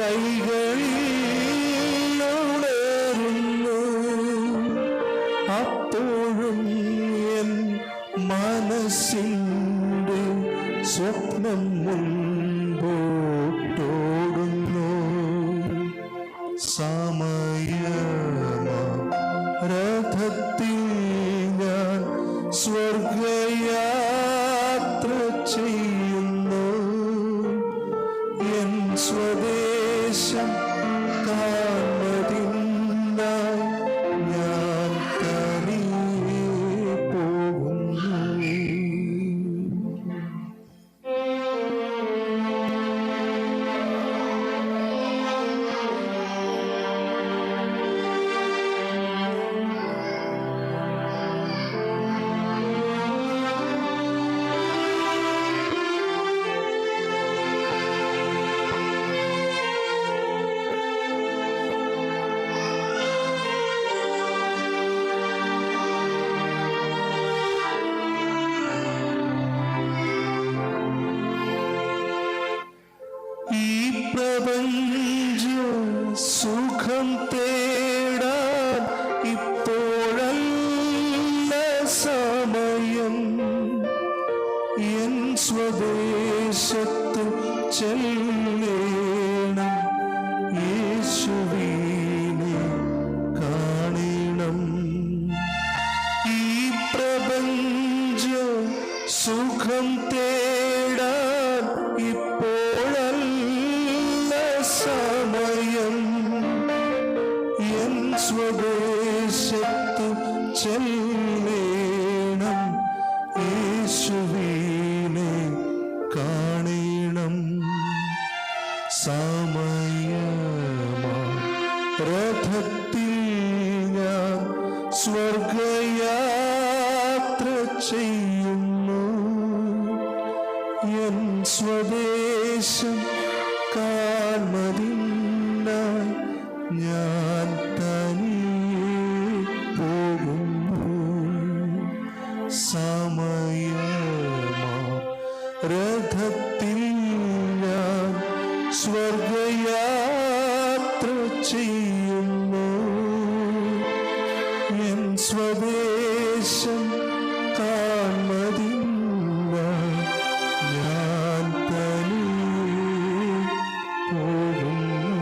കൈകളിൽ ഉണരുന്നു. അപ്പോഴും എൻ മനസ്സിൻ്റെ സ്വപ്നം മുൻപോട്ടോടുന്നു. സമയമരഥത്തിൽ ഞാൻ സ്വർഗയാത്ര ചെയ്യുന്നു. എൻ സ്വദേശം കാണുന്നതിനായി ഞാൻ തനിയെ പോകുന്നു. പ്രപഞ്ച സുഖം തേടാൻ ഇപ്പോഴല്ല സമയം. എൻ സ്വദേശത്തു ചെല്ലേണം. യേശുവിനെ കാണണം. ഈ പ്രപഞ്ച സുഖം തേടാൻ ഇപ്പോഴല്ല സമയം. എൻ സ്വദേശത്തു ചെല്ലേണം. യേശുവിനെ കാണണം. സമയമരഥത്തിൽ ഞാൻ സ്വർഗയാത്ര ചെയ്യുന്നു. എൻ സ്വദേശം കാണുന്നതിനായി ഞാൻ തനിയെ പോകുന്നു. സമയമരഥത്തിൽ ഞാൻ സ്വർഗയാത്ര ചെയ്യുന്നു. എൻ സ്വദേശം കാണുന്നതിനായി ഞാൻ തനിയെ പോകുന്നു.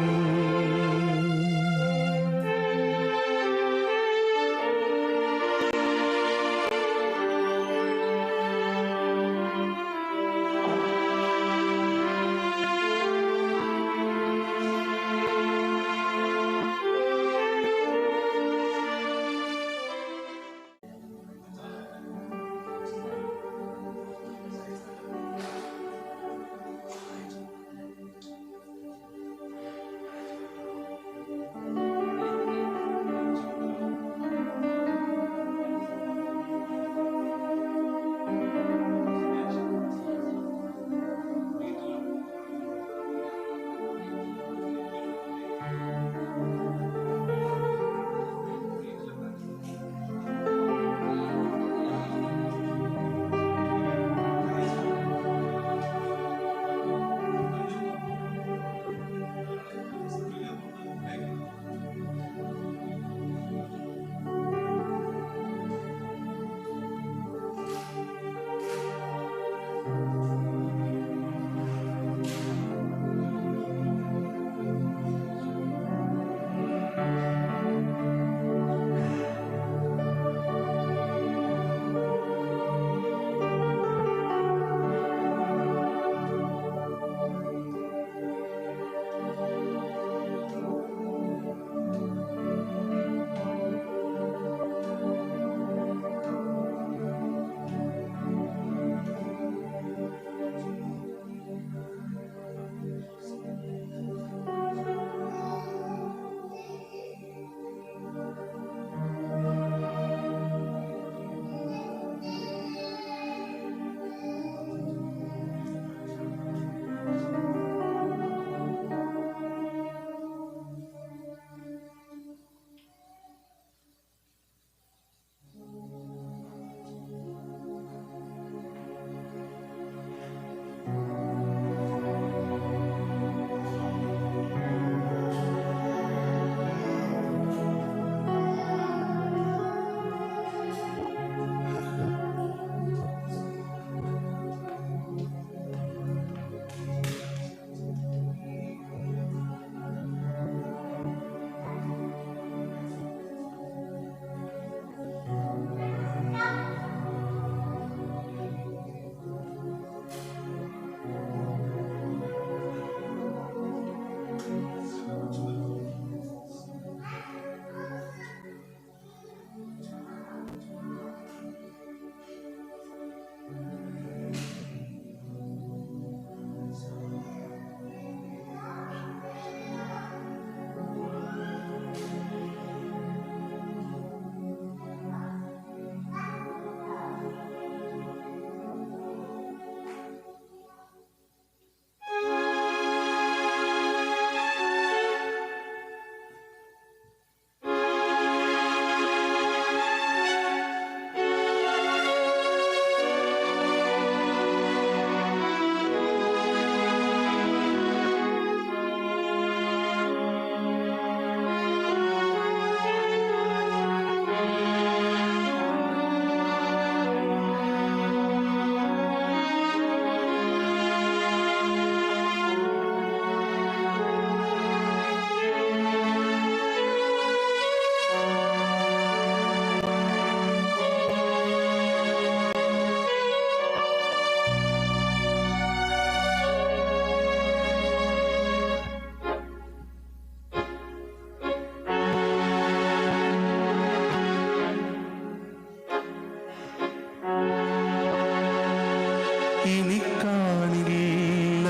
ഇനി കാണില്ല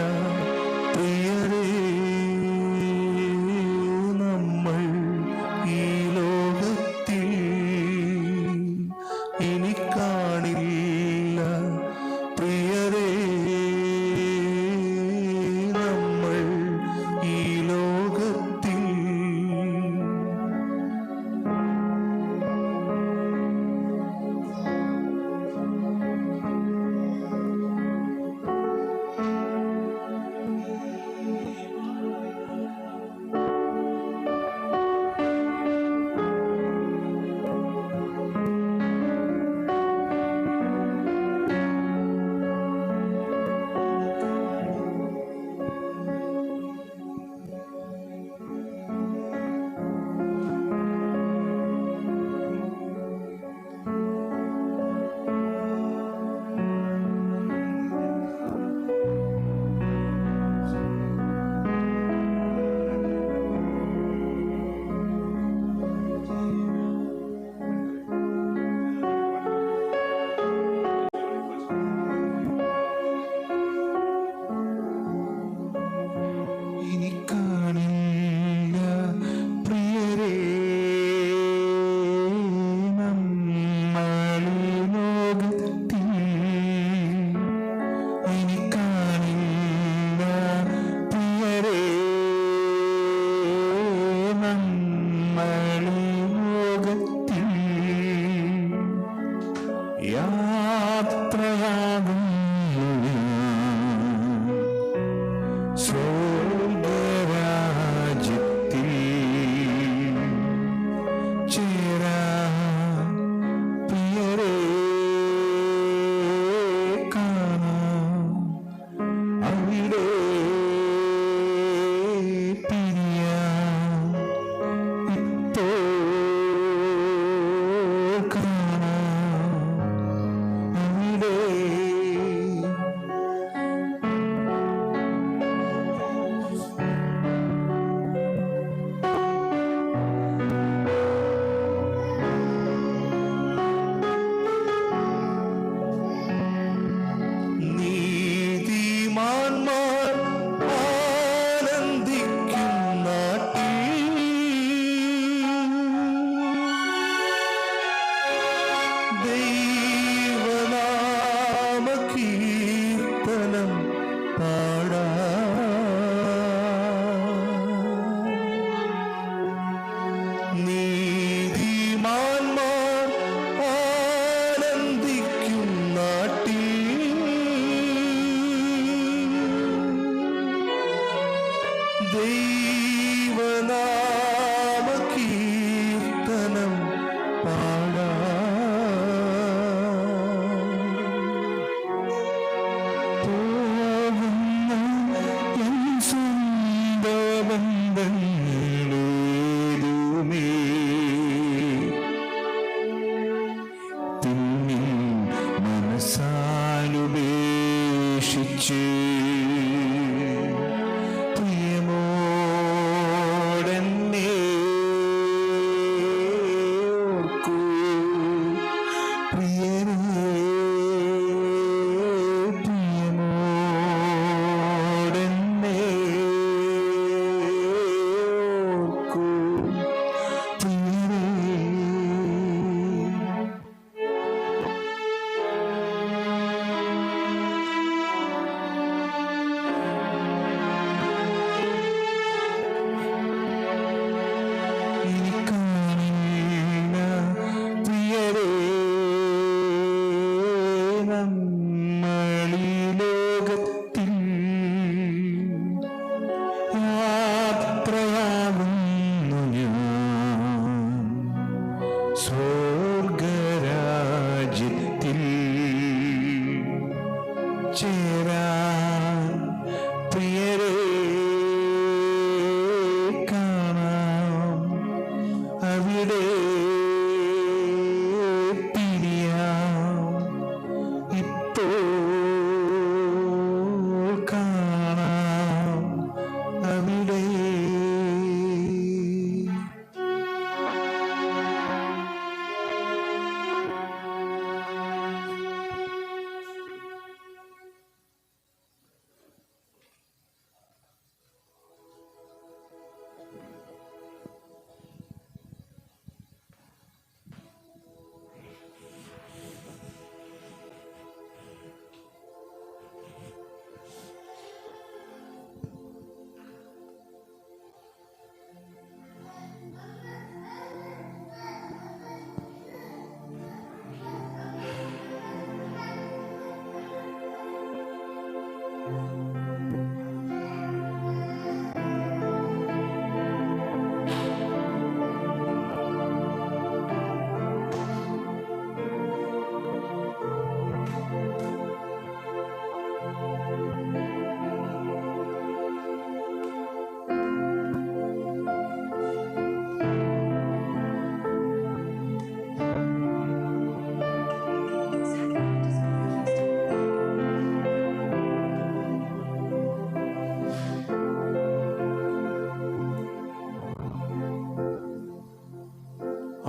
പ്രിയരേ നമ്മൾ ഈ ലോകത്തിൽ, ഇനി കാണില്ല പ്രിയരേ നമ്മൾ ഈ ലോകത്തിൽ. മനസാലുപേക്ഷിച്ച് പ്രിയമോടെ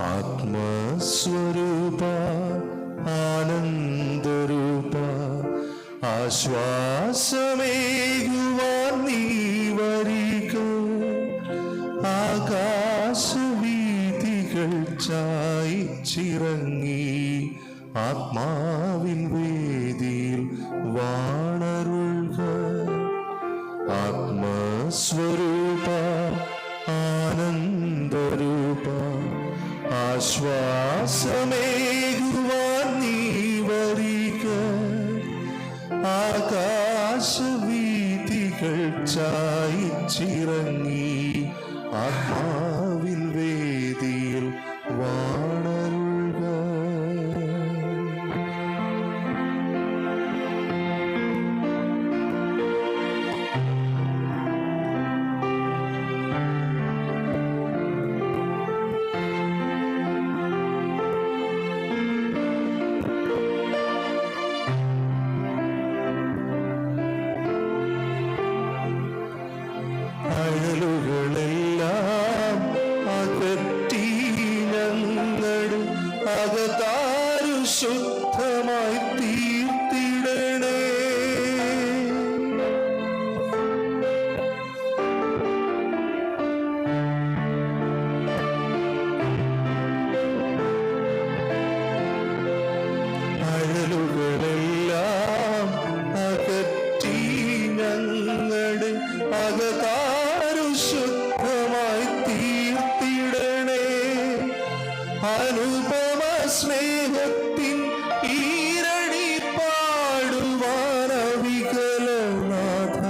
ആത്മസ്വരൂപ ആനന്ദരൂപ ആശ്വാസമേകുവാൻ നീ വരിക. ആകാശവീഥികൾ ചായിച്ചിറങ്ങി ആത്മാവിൻ വേദിയിൽ വാണരുൾക. ആത്മസ്വരൂപ ആനന്ദരൂപ ആശ്വാസമേകുവാൻ നീ വരിക. ആകാശവീഥികൾ ചായിച്ചിറങ്ങി ആത്മാവിൻ വേദിയിൽ വാണരുൾക. അഴലുകളെല്ലാം അകറ്റി ഞങ്ങളുടെ അകതാരു ശുദ്ധമായി തീർത്തിടണേ. അഴലുകളെല്ലാം അകറ്റി ഞങ്ങളുടെ അകതാരു ശുദ്ധമായി തീർത്തിടണേ. അനുപമ സ്നേഹത്തിൻ ഈരടി പാടുവാൻ അവികലനാഥ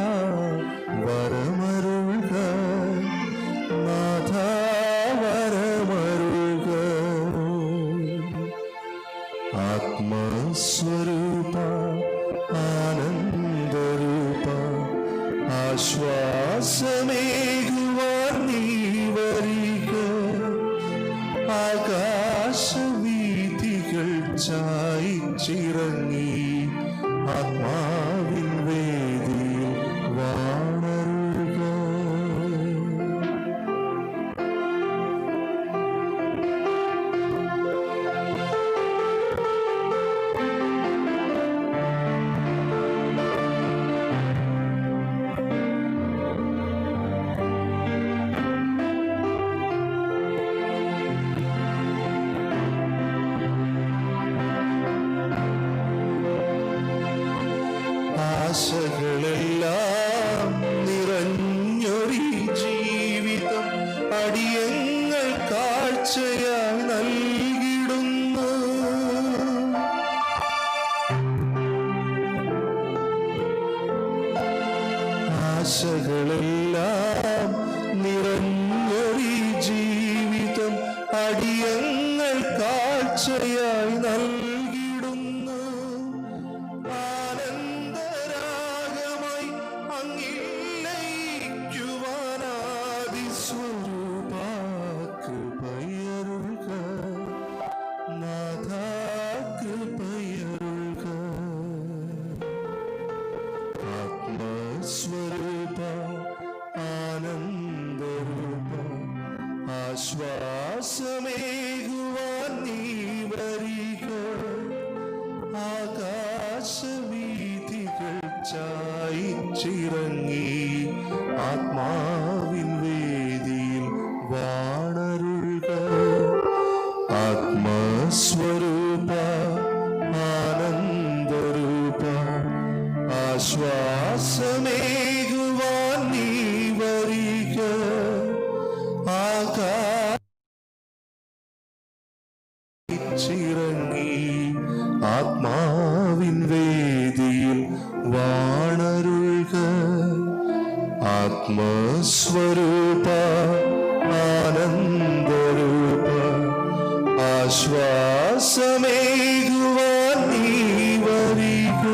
വരമരുൾക. നാഥ വരമരുൾക. ആത്മസ്വരൂപ ആനന്ദരൂപ ആശ്വാസമേകുവാൻ നീ വരിക. ആകാശവീഥികൾ ചായിച്ചിറങ്ങി ആത്മാവിൻ വേദിയിൽ വാണരുൾക. ആശകളെല്ലാം നിറഞ്ഞൊരു ജീവിതം അടിയങ്ങൾ കാഴ്ചയായി നൽകിടുന്നു. ആശകളെല്ലാം നിറഞ്ഞൊരു ജീവിതം അടിയങ്ങൾ കാഴ്ചയായി നൽകിടുന്നു. ആനന്ദരാഗമായി അങ്ങില്ലയിക്കുവാനാദിസ്വരൂപ കൃപയരുൾക. നാഥ കൃപയരുൾക. ആത്മസ്വരൂപ ആനന്ദരൂപ ആശ്വാസമേകുവാൻ നീ വരിക. ആകാശവീഥികൾ ചായിച്ചിറങ്ങി ആത്മാവിൻ വേദിയിൽ വാണരുൾക. ആത്മസ്വരൂപ ആനന്ദരൂപ ആശ്വാസമേകുവാൻ നീ വരിക. ആകാശിറങ്ങി ആത്മാവിൻ വേദിയിൽ വാണരുൾക. ആത്മസ്വരൂപ ആനന്ദരൂപ ആശ്വാസമേകുവാൻ നീ വരിക.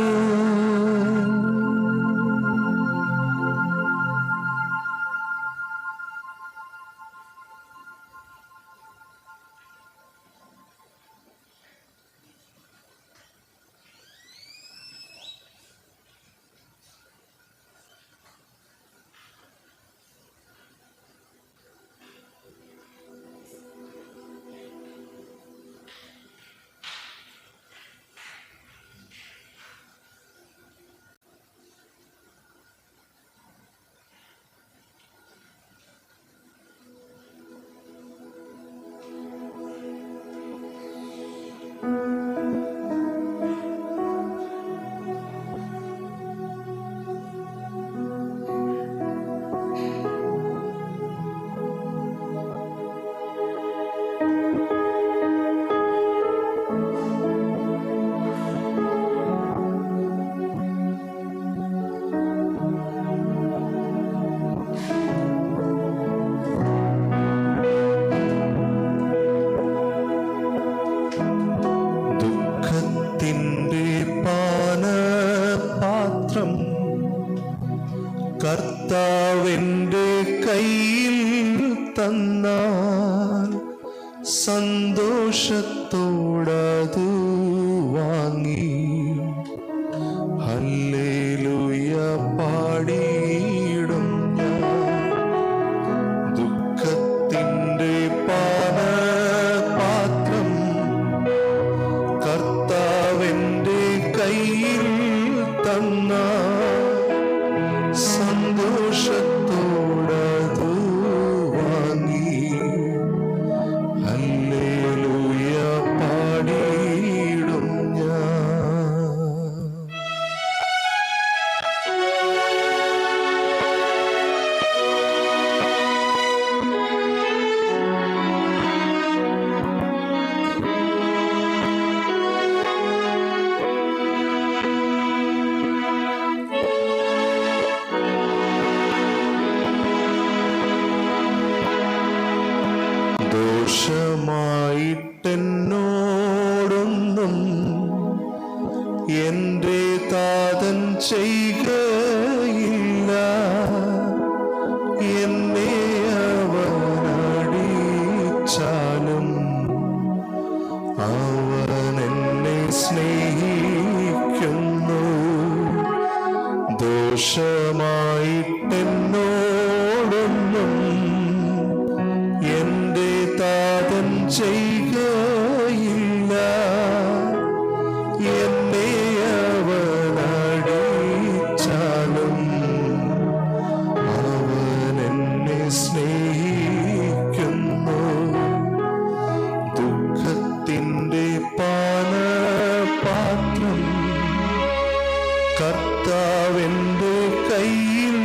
തന്നാൽ സന്തോഷത്തോടതു വാങ്ങി ഹല്ലേലൂയ പാടിയിടും ഞാൻ. ദുഃഖത്തിൻ്റെ പാനപാത്രം കർത്താവിൻ്റെ കയ്യിൽ തന്നാൽ സന്തോഷത്തോടതു വാങ്ങി ഹല്ലേലൂയ പാടിയിടും ഞാൻ. ദോഷമായിട്ടെന്നോടൊന്നും എൻ്റെ താതൻ ചെയ്യുകയില്ല. എന്നെ അവനടിച്ചാലും അവൻ എന്നെ സ്നേഹിക്കുന്നു. ദോഷമായിട്ടെന്നോടൊന്നും എൻ്റെ താതൻ ചെയ്യുകയില്ല. എന്നെ അവനടിച്ചാലും അവൻ എന്നെ സ്നേഹിക്കുന്നു. ദുഃഖത്തിൻ്റെ പാനപാത്രം കർത്താവിൻ്റെ കയ്യിൽ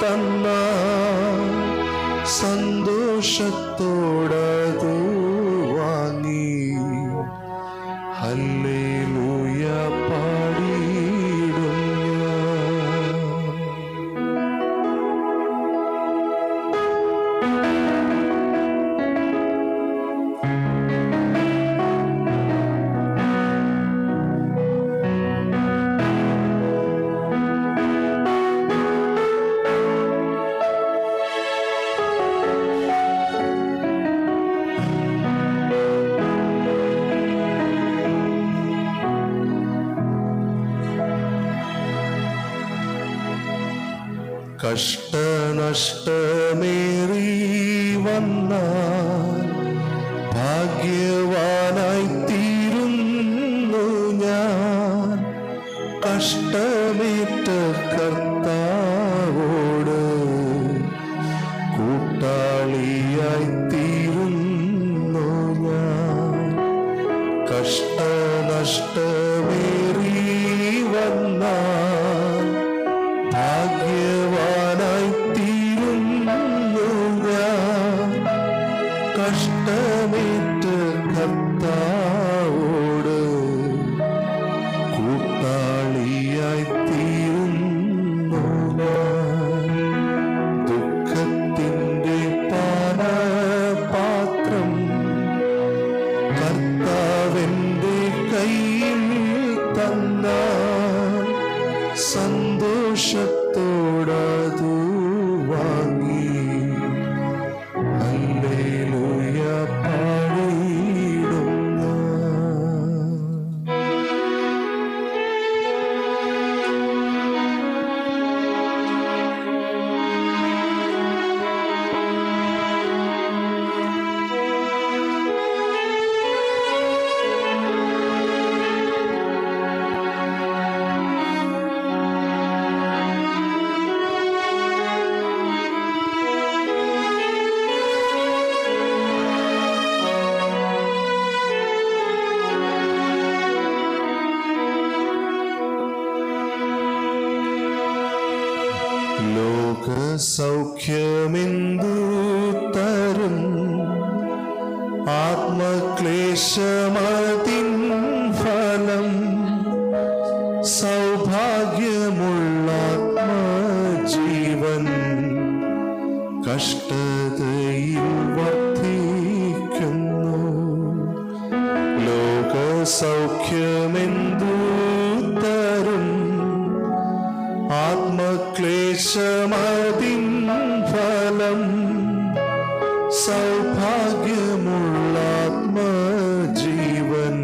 തന്നാൽ സന്തോഷത്തോടതു വാങ്ങി ഹല്ലേലൂയ പാടിയിടും ഞാൻ. കഷ്ടനഷ്ടമേറി വന്നാൽ ഭാഗ്യവാനായി തീരുന്നു ഞാൻ. കഷ്ടമേറ്റ കർത്താവോട് കൂട്ടാളിയായി തീരുന്നു ഞാൻ. കഷ്ടനഷ്ടമേറി വന്നാൽ ഭാഗ്യവാനായി തീരുന്നു ഞാൻ. കഷ്ടമേറ്റ കർത്താവോട് കൂട്ടാളിയായി തീരുന്നു ഞാൻ. ദുഃഖത്തിൻ്റെ പാനപാത്രം കർത്താവിൻ്റെ കയ്യിൽ തന്നാൽ സന്തോഷത്തോടതു വാങ്ങി ഹല്ലേലൂയ പാടിയിടും ഞാൻ. ലോകസൗഖ്യമെന്തു തരും ആത്മക്ലേശമതിൻ ഫലം. സൗഭാഗ്യമുള്ള ആത്മജീവൻ കഷ്ടതയിൽ വർദ്ധിക്കുന്നു. ലോകസൗഖ്യമെന്തു തരും ആത്മക്ലേശമതിൻ ഫലം. സൗഭാഗ്യമുള്ള ആത്മജീവൻ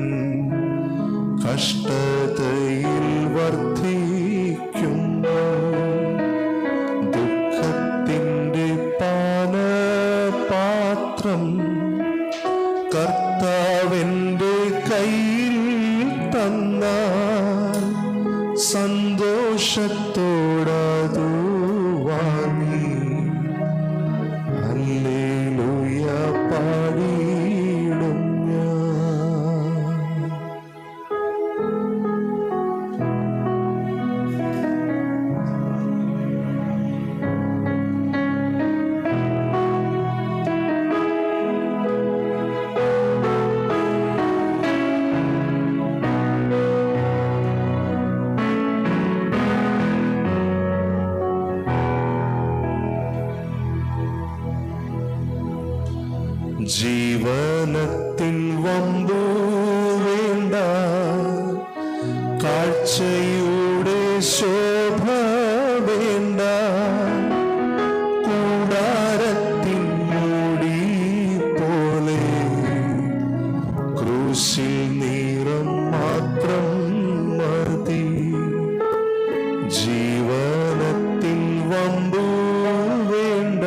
കഷ്ടതയിൽ വർദ്ധിക്കുന്നു. ദുഃഖത്തിൻ്റെ പാനപാത്രം കർത്താവിൻ്റെ കയ്യിൽ തന്നാൽ സന്തോഷത്തോടതു വാങ്ങി ഹല്ലേലൂയ പാടിയിടും ഞാൻ. ജീവനത്തിൽ വമ്പു വേണ്ട, കാഴ്ചയുടെ ശോഭ വേണ്ട, കൂടാരത്തിൻ മൂടി പോലെ ക്രൂശിൽ നിറം മാത്രം മതി. ജീവനത്തിൽ വമ്പു വേണ്ട,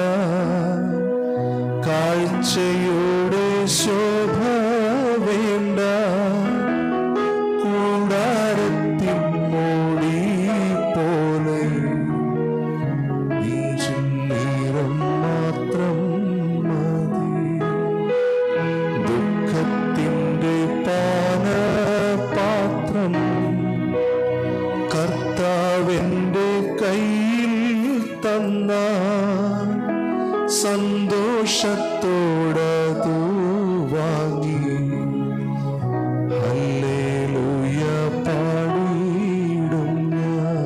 കാഴ്ചയുടെ ശോഭ വേണ്ട, കൂടാരത്തിൻ മൂടി പോലെ നിറം മാത്രം മതി. ദുഃഖത്തിൻ്റെ പാനപാത്രം കർത്താവിൻ്റെ കയ്യിൽ തന്നാൽ സന്തോഷത്തോടതു വാങ്ങി ഹല്ലേലൂയ പാടിയിടും ഞാൻ.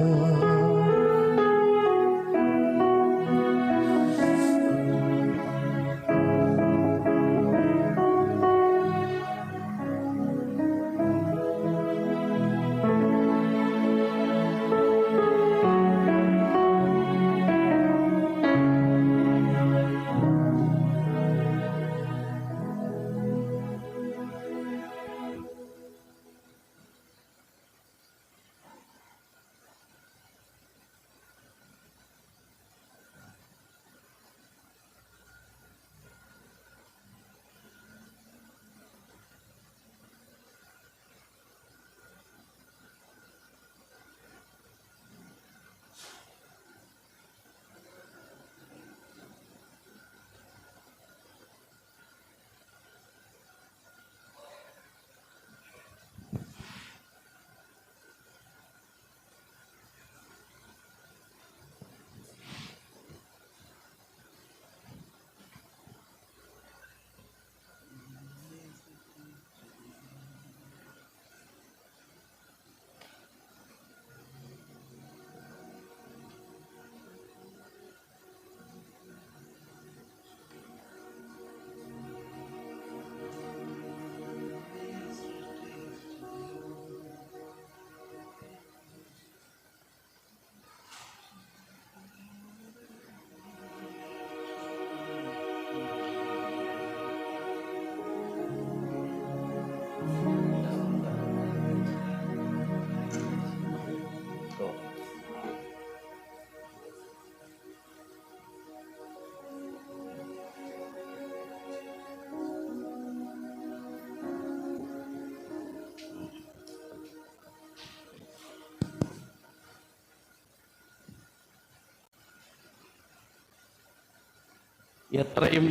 എത്രയും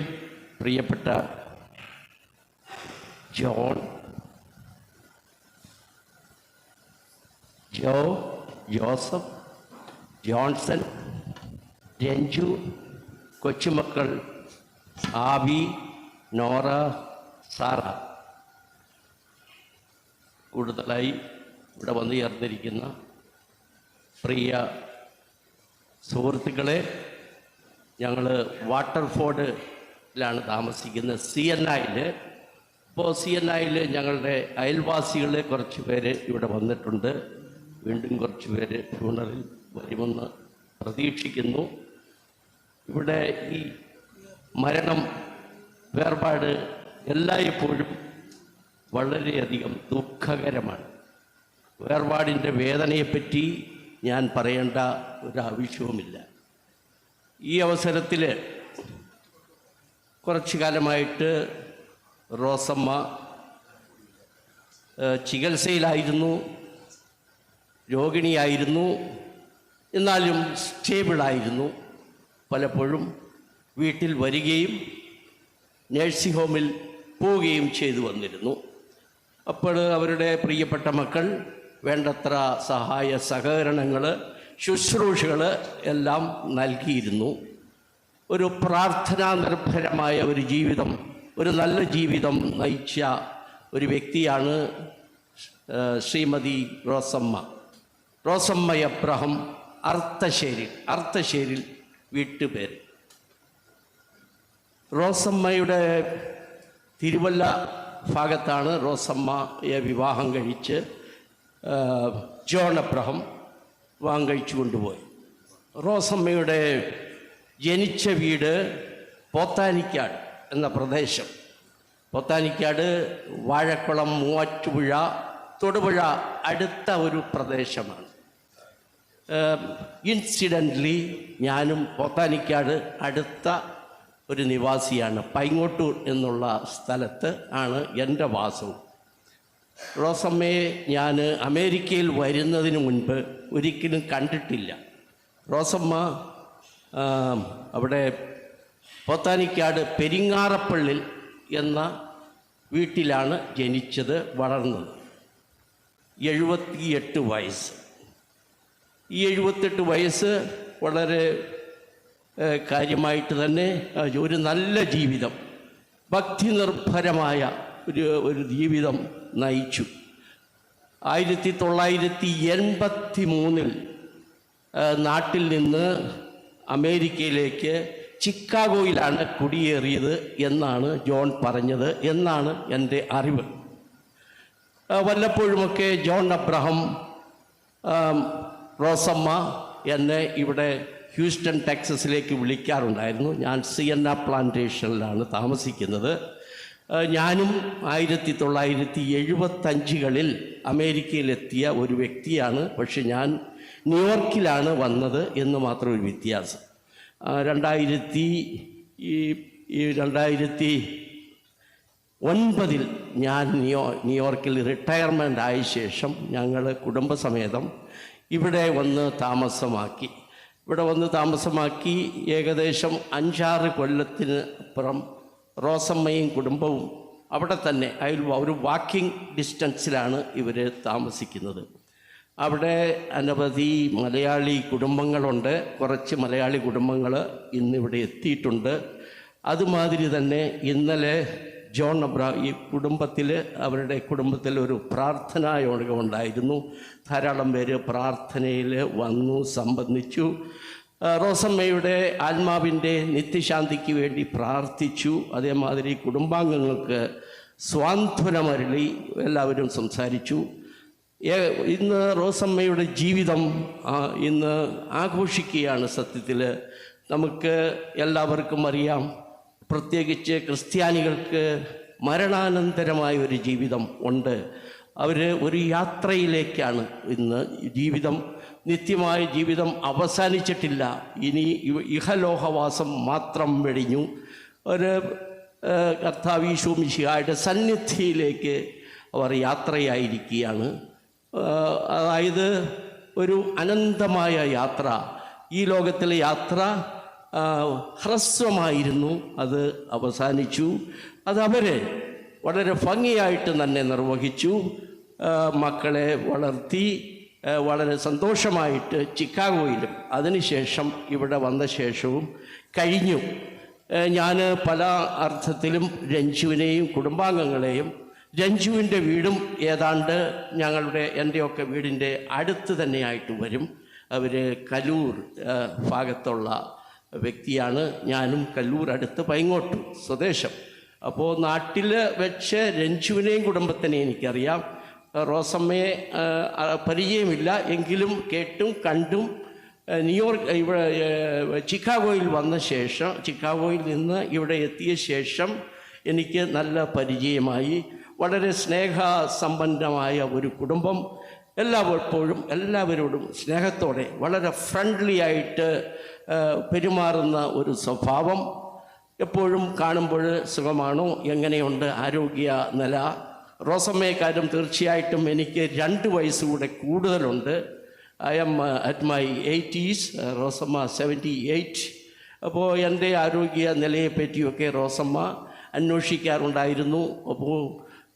പ്രിയപ്പെട്ട ജോസഫ്, ജോൺസൺ, രഞ്ജു, കൊച്ചുമക്കൾ ആബി, നോറ, സാറ, കൂടുതലായി ഇവിടെ വന്നു ചേർന്നിരിക്കുന്ന പ്രിയ സുഹൃത്തുക്കളെ, ഞങ്ങൾ വാട്ടർഫോർഡിലാണ് താമസിക്കുന്നത്, CNI-ൽ. ഇപ്പോൾ CNI-ൽ ഞങ്ങളുടെ അയൽവാസികൾ കുറച്ച് പേര് ഇവിടെ വന്നിട്ടുണ്ട്. വീണ്ടും കുറച്ച് പേര് ഫ്യൂണറിൽ വരുമെന്ന് പ്രതീക്ഷിക്കുന്നു. ഇവിടെ ഈ മരണം വേർപാട് എല്ലായ്പ്പോഴും വളരെയധികം ദുഃഖകരമാണ്. വേർപാടിൻ്റെ വേദനയെപ്പറ്റി ഞാൻ പറയേണ്ട ഒരാവശ്യവുമില്ല. ഈ അവസരത്തിൽ കുറച്ചു കാലമായിട്ട് റോസമ്മ ചികിത്സയിലായിരുന്നു, രോഗിണിയായിരുന്നു, എന്നാലും സ്റ്റേബിളായിരുന്നു. പലപ്പോഴും വീട്ടിൽ വരികയും നഴ്സിംഗ് ഹോമിൽ പോവുകയും ചെയ്തു വന്നിരുന്നു. അപ്പോൾ അവരുടെ പ്രിയപ്പെട്ട മക്കൾ വേണ്ടത്ര സഹായ സഹകരണങ്ങൾ, ശുശ്രൂഷകൾ എല്ലാം നൽകിയിരുന്നു. ഒരു പ്രാർത്ഥനാ നിർഭരമായ ഒരു ജീവിതം, ഒരു നല്ല ജീവിതം നയിച്ച ഒരു വ്യക്തിയാണ് ശ്രീമതി റോസമ്മ എബ്രഹാം അർത്തശ്ശേരിൽ വീട്ടുപേര്. റോസമ്മയുടെ തിരുവല്ല ഭാഗത്താണ് റോസമ്മയെ വിവാഹം കഴിച്ച് ജോൺ എബ്രഹാം വിവാഹം കഴിച്ചു കൊണ്ടുപോയി. റോസമ്മയുടെ ജനിച്ച വീട് പോത്താനിക്കാട് എന്ന പ്രദേശം. പോത്താനിക്കാട് വാഴക്കുളം, മൂവാറ്റുപുഴ, തൊടുപുഴ അടുത്ത ഒരു പ്രദേശമാണ്. ഇൻസിഡൻ്റലി ഞാനും പോത്താനിക്കാട് അടുത്ത ഒരു നിവാസിയാണ്. പൈങ്ങോട്ടൂർ എന്നുള്ള സ്ഥലത്ത് ആണ് എൻ്റെ വാസവും. റോസമ്മയെ ഞാൻ അമേരിക്കയിൽ വരുന്നതിന് മുൻപ് ഒരിക്കലും കണ്ടിട്ടില്ല. റോസമ്മ അവിടെ പോത്താനിക്കാട് പെരിങ്ങാറപ്പള്ളിൽ എന്ന വീട്ടിലാണ് ജനിച്ചത്, വളർന്നത്. 78 വയസ്സ്. ഈ 78 വയസ്സ് വളരെ കാര്യമായിട്ട് തന്നെ ഒരു നല്ല ജീവിതം, ഭക്തി നിർഭരമായ ഒരു ജീവിതം നയിച്ചു. 1983 നാട്ടിൽ നിന്ന് അമേരിക്കയിലേക്ക് ചിക്കാഗോയിലാണ് കുടിയേറിയത് എന്നാണ് ജോൺ പറഞ്ഞത്, എന്നാണ് എൻ്റെ അറിവ്. വല്ലപ്പോഴുമൊക്കെ ജോൺ എബ്രഹാം, റോസമ്മ എന്നെ ഇവിടെ ഹ്യൂസ്റ്റൺ ടെക്സസിലേക്ക് വിളിക്കാറുണ്ടായിരുന്നു. ഞാൻ സിയന്ന പ്ലാന്റേഷനിലാണ് താമസിക്കുന്നത്. ഞാനും 1975കളിൽ അമേരിക്കയിലെത്തിയ ഒരു വ്യക്തിയാണ്. പക്ഷെ ഞാൻ ന്യൂയോർക്കിലാണ് വന്നത് എന്ന് മാത്രം ഒരു വ്യത്യാസം. 2009 ഞാൻ ന്യൂയോർക്കിൽ റിട്ടയർമെൻ്റ് ആയ ശേഷം ഞങ്ങൾ കുടുംബസമേതം ഇവിടെ വന്ന് താമസമാക്കി. ഏകദേശം 5-6 കൊല്ലത്തിന് അപ്പുറം റോസമ്മയും കുടുംബവും അവിടെ തന്നെ ഒരു വാക്കിംഗ് ഡിസ്റ്റൻസിലാണ് ഇവർ താമസിക്കുന്നത്. അവിടെ അനവധി മലയാളി കുടുംബങ്ങളുണ്ട്. കുറച്ച് മലയാളി കുടുംബങ്ങൾ ഇന്നിവിടെ എത്തിയിട്ടുണ്ട്. അതുമാതിരി തന്നെ ഇന്നലെ ജോൺ എബ്രഹാം അവരുടെ കുടുംബത്തിൽ ഒരു പ്രാർത്ഥനാ യോഗം ഉണ്ടായിരുന്നു. ധാരാളം പേര് പ്രാർത്ഥനയിൽ വന്നു സംബന്ധിച്ചു. റോസമ്മയുടെ ആത്മാവിൻ്റെ നിത്യശാന്തിക്ക് വേണ്ടി പ്രാർത്ഥിച്ചു. അതേമാതിരി കുടുംബാംഗങ്ങൾക്ക് സ്വാന്തനമരുളി എല്ലാവരും സംസാരിച്ചു. ഇന്ന് റോസമ്മയുടെ ജീവിതം ഇന്ന് ആഘോഷിക്കുകയാണ്. സത്യത്തിൽ നമുക്ക് എല്ലാവർക്കും അറിയാം, പ്രത്യേകിച്ച് ക്രിസ്ത്യാനികൾക്ക് മരണാനന്തരമായ ഒരു ജീവിതം ഉണ്ട്. അവർ ഒരു യാത്രയിലേക്കാണ്. ഇന്ന് ജീവിതം, നിത്യമായ ജീവിതം അവസാനിച്ചിട്ടില്ല. ഇനി ഇഹലോകവാസം മാത്രം വെടിഞ്ഞു. ഒരു കർത്താവ് യേശു മിശിഹായുടെ സന്നിധിയിലേക്ക് അവർ യാത്രയായിരിക്കുകയാണ്. അതായത് ഒരു അനന്തമായ യാത്ര. ഈ ലോകത്തിലെ യാത്ര ഹ്രസ്വമായിരുന്നു, അത് അവസാനിച്ചു. അതവർ വളരെ ഭംഗിയായിട്ട് തന്നെ നിർവഹിച്ചു. മക്കളെ വളർത്തി വളരെ സന്തോഷമായിട്ട് ചിക്കാഗോയിലും അതിനുശേഷം ഇവിടെ വന്ന ശേഷവും കഴിഞ്ഞു. ഞാൻ പല അർത്ഥത്തിലും രഞ്ജുവിനെയും കുടുംബാംഗങ്ങളെയും, രഞ്ജുവിൻ്റെ വീടും ഏതാണ്ട് എൻ്റെയൊക്കെ വീടിൻ്റെ അടുത്ത് തന്നെയായിട്ട് വരും. അവർ കല്ലൂർ ഭാഗത്തുള്ള വ്യക്തിയാണ്. ഞാനും കല്ലൂർ അടുത്ത് പൈങ്ങോട്ടു സ്വദേശം. അപ്പോൾ നാട്ടിൽ വെച്ച് രഞ്ജുവിനെയും കുടുംബത്തിനെയും എനിക്കറിയാം. റോസമ്മയെ പരിചയമില്ല, എങ്കിലും കേട്ടും കണ്ടും. ചിക്കാഗോയിൽ നിന്ന് ഇവിടെ എത്തിയ ശേഷം എനിക്ക് നല്ല പരിചയമായി. വളരെ സ്നേഹസമ്പന്നമായ ഒരു കുടുംബം, എല്ലായ്പ്പോഴും എല്ലാവരോടും സ്നേഹത്തോടെ വളരെ ഫ്രണ്ട്ലി ആയിട്ട് പെരുമാറുന്ന ഒരു സ്വഭാവം. എപ്പോഴും കാണുമ്പോൾ സുഖമാണോ, എങ്ങനെയുണ്ട് ആരോഗ്യ നില. റോസമ്മയെക്കാരും തീർച്ചയായിട്ടും എനിക്ക് 2 വയസ്സ് കൂടെ കൂടുതലുണ്ട്. I M at my 80s, Rosamma 78. അപ്പോൾ എൻ്റെ ആരോഗ്യ നിലയെപ്പറ്റിയൊക്കെ റോസമ്മ അന്വേഷിക്കാറുണ്ടായിരുന്നു.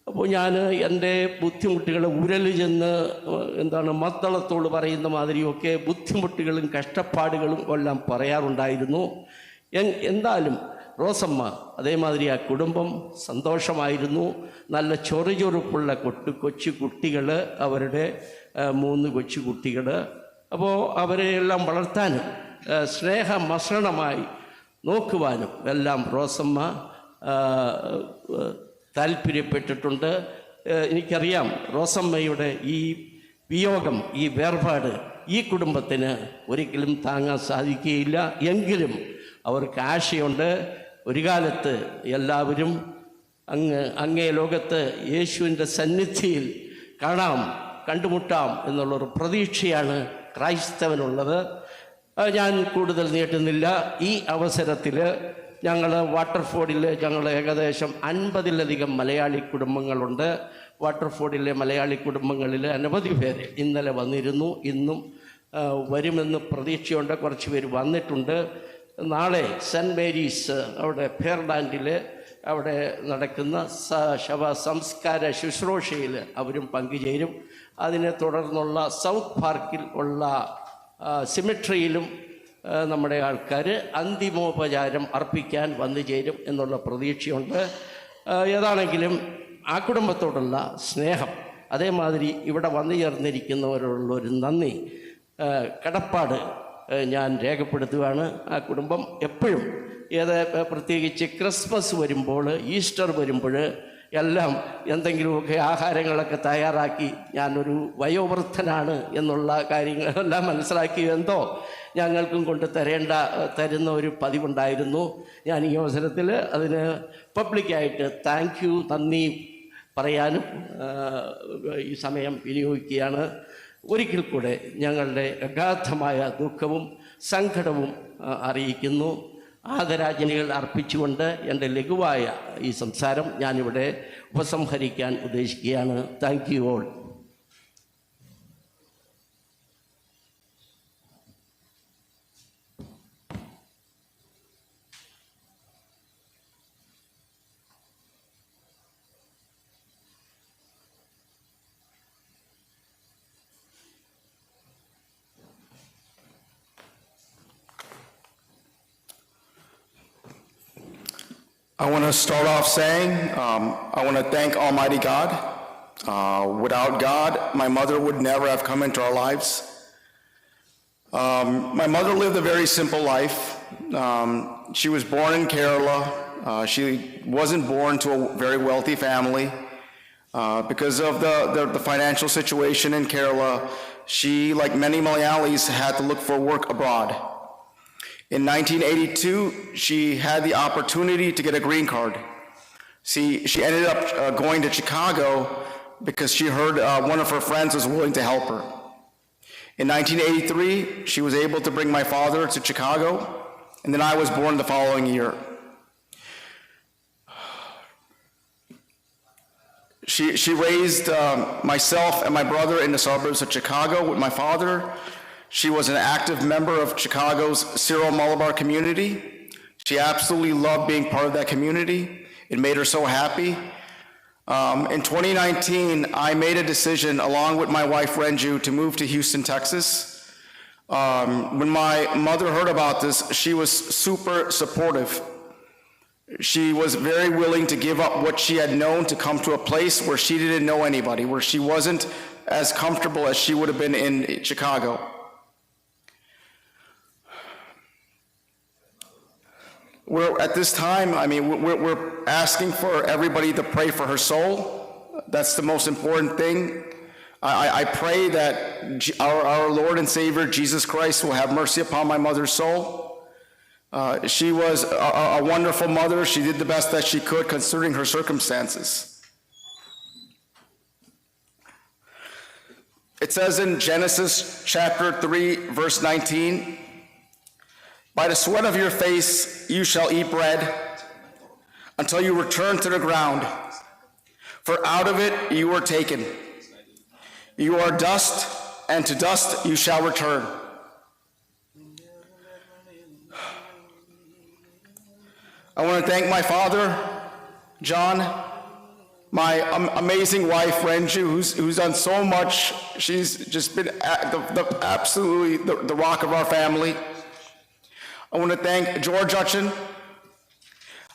അപ്പോൾ ഞാൻ എൻ്റെ ബുദ്ധിമുട്ടുകളെ ഉരല് ചെന്ന് മത്തളത്തോട് പറയുന്ന മാതിരിയൊക്കെ ബുദ്ധിമുട്ടുകളും കഷ്ടപ്പാടുകളും എല്ലാം പറയാറുണ്ടായിരുന്നു. എന്തായാലും റോസമ്മ അതേമാതിരി ആ കുടുംബം സന്തോഷമായിരുന്നു. നല്ല ചൊറുചൊറുപ്പുള്ള കൊച്ചു കുട്ടികൾ, അവരുടെ 3 കൊച്ചു കുട്ടികൾ. അപ്പോൾ അവരെയെല്ലാം വളർത്താനും സ്നേഹമസൃണമായി നോക്കുവാനും എല്ലാം റോസമ്മ താല്പര്യപ്പെട്ടിട്ടുണ്ട്. എനിക്കറിയാം റോസമ്മയുടെ ഈ വിയോഗം, ഈ വേർപാട് ഈ കുടുംബത്തിന് ഒരിക്കലും താങ്ങാൻ സാധിക്കുകയില്ല. എങ്കിലും അവർക്ക് ആശയുണ്ട്, ഒരു കാലത്ത് എല്ലാവരും അങ്ങേ ലോകത്ത് യേശുവിൻ്റെ സന്നിധിയിൽ കണ്ടുമുട്ടാം എന്നുള്ളൊരു പ്രതീക്ഷയാണ് ക്രൈസ്തവനുള്ളത്. ഞാൻ കൂടുതൽ നീട്ടുന്നില്ല. ഈ അവസരത്തിൽ ഞങ്ങൾ വാട്ടർഫോർഡിൽ ഏകദേശം 50-ലധികം മലയാളി കുടുംബങ്ങളുണ്ട്. വാട്ടർഫോർഡിലെ മലയാളി കുടുംബങ്ങളിൽ അനവധി പേര് ഇന്നലെ വന്നിരുന്നു. ഇന്നും വരുമെന്ന് പ്രതീക്ഷയുണ്ട്. കുറച്ച് പേര് വന്നിട്ടുണ്ട്. നാളെ സെൻറ്റ് മേരീസ് അവിടെ ഫെയർലാൻഡിൽ അവിടെ നടക്കുന്ന ശവ സംസ്കാര ശുശ്രൂഷയിൽ അവരും പങ്കുചേരും. അതിനെ തുടർന്നുള്ള സൗത്ത് പാർക്കിൽ ഉള്ള സിമിട്രിയിലും നമ്മുടെ ആൾക്കാർ അന്തിമോപചാരം അർപ്പിക്കാൻ വന്നു ചേരും എന്നുള്ള പ്രതീക്ഷയുണ്ട്. ഏതാണെങ്കിലും ആ കുടുംബത്തോടുള്ള സ്നേഹം, അതേമാതിരി ഇവിടെ വന്നു ചേർന്നിരിക്കുന്നവരോടുള്ളൊരു നന്ദി, കടപ്പാട് ഞാൻ രേഖപ്പെടുത്തുകയാണ്. ആ കുടുംബം എപ്പോഴും പ്രത്യേകിച്ച് ക്രിസ്മസ് വരുമ്പോൾ, ഈസ്റ്റർ വരുമ്പോൾ എല്ലാം എന്തെങ്കിലുമൊക്കെ ആഹാരങ്ങളൊക്കെ തയ്യാറാക്കി, ഞാനൊരു വയോവൃദ്ധനാണ് എന്നുള്ള കാര്യങ്ങളെല്ലാം മനസ്സിലാക്കി എന്തോ ഞങ്ങൾക്കും കൊണ്ട് തരുന്ന ഒരു പതിവുണ്ടായിരുന്നു. ഞാൻ ഈ അവസരത്തിൽ അതിന് പബ്ലിക്കായിട്ട് നന്ദി പറയാനും ഈ സമയം വിനിയോഗിക്കുകയാണ്. ഒരിക്കൽ കൂടെ ഞങ്ങളുടെ അഗാധമായ ദുഃഖവും സങ്കടവും അറിയിക്കുന്നു. ആദരാഞ്ജലികൾ അർപ്പിച്ചുകൊണ്ട് എൻ്റെ ലഘുവായ ഈ സംസാരം ഞാനിവിടെ ഉപസംഹരിക്കാൻ ഉദ്ദേശിക്കുകയാണ്. Thank you all. I want to start off saying, I want to thank Almighty God. Without God, my mother would never have come into our lives. My mother lived a very simple life. She was born in Kerala. She wasn't born to a very wealthy family. Because of the financial situation in Kerala, she, like many Malayalis, had to look for work abroad. In 1982, she had the opportunity to get a green card. See, she ended up going to Chicago because she heard one of her friends was willing to help her. In 1983, she was able to bring my father to Chicago, and then I was born the following year. She raised myself and my brother in the suburbs of Chicago with my father. She was an active member of Chicago's Syro-Malabar community. She absolutely loved being part of that community. It made her so happy. In 2019, I made a decision along with my wife Renju to move to Houston, Texas. When my mother heard about this, she was super supportive. She was very willing to give up what she had known to come to a place where she didn't know anybody, where she wasn't as comfortable as she would have been in Chicago. At this time, we're asking for everybody to pray for her soul. That's the most important thing. I pray that our Lord and Savior, Jesus Christ, will have mercy upon my mother's soul. She was a wonderful mother. She did the best that she could considering her circumstances. It says in Genesis chapter 3, verse 19, "By the sweat of your face you shall eat bread until you return to the ground, for out of it you were taken. You are dust, and to dust you shall return." I want to thank my father, John, my amazing wife, Renju, who's done so much. She's just been absolutely the rock of our family. I want to thank George Hutchin.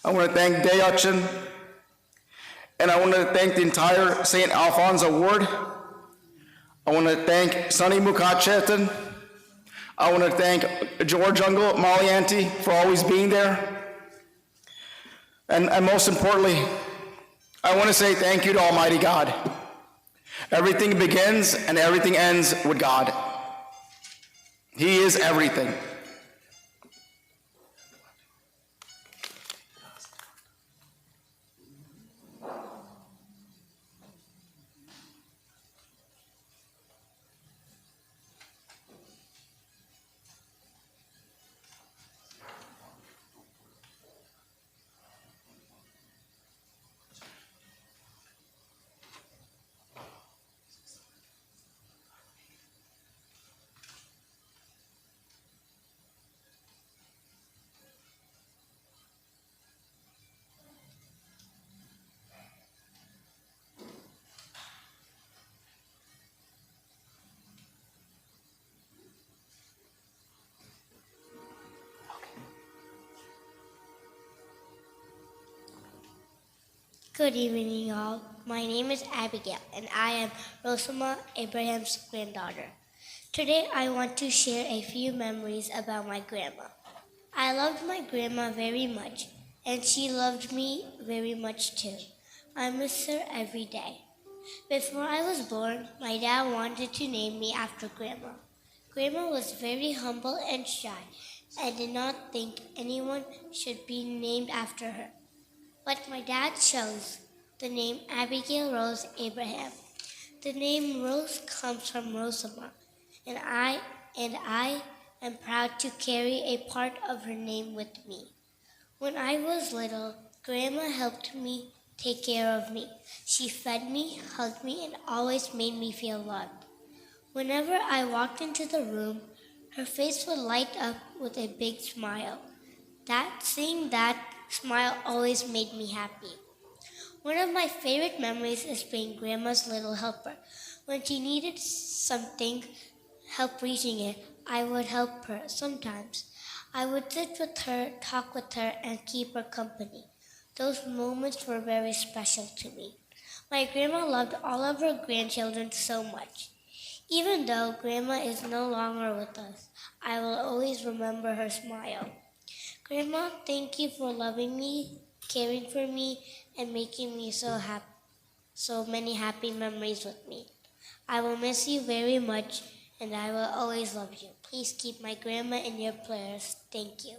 I want to thank Day Hutchin. And I want to thank the entire St. Alfonso Ward. I want to thank Sonny Mukachetan. I want to thank George Ungle, Molly Auntie, for always being there. And most importantly, I want to say thank you to Almighty God. Everything begins and everything ends with God. He is everything. Good evening, all. My name is Abigail, and I am Rosama Abraham's granddaughter. Today, I want to share a few memories about my grandma. I loved my grandma very much, and she loved me very much too. I miss her every day. Before I was born, my dad wanted to name me after Grandma. Grandma was very humble and shy, and did not think anyone should be named after her. But my dad chose the name Abigail Rose Abraham. The name Rose comes from Rosama, and I am proud to carry a part of her name with me. When I was little, Grandma helped me take care of me. She fed me, hugged me, and always made me feel loved. Whenever I walked into the room, her face would light up with a big smile. Seeing that smile always made me happy. One of my favorite memories is being Grandma's little helper. When she needed something, help reaching it, I would help her sometimes. I would sit with her, talk with her, and keep her company. Those moments were very special to me. My grandma loved all of her grandchildren so much. Even though Grandma is no longer with us, I will always remember her smile. Grandma, thank you for loving me, caring for me, and making me so many happy memories with me. I will miss you very much, and I will always love you. Please keep my grandma in your prayers. Thank you.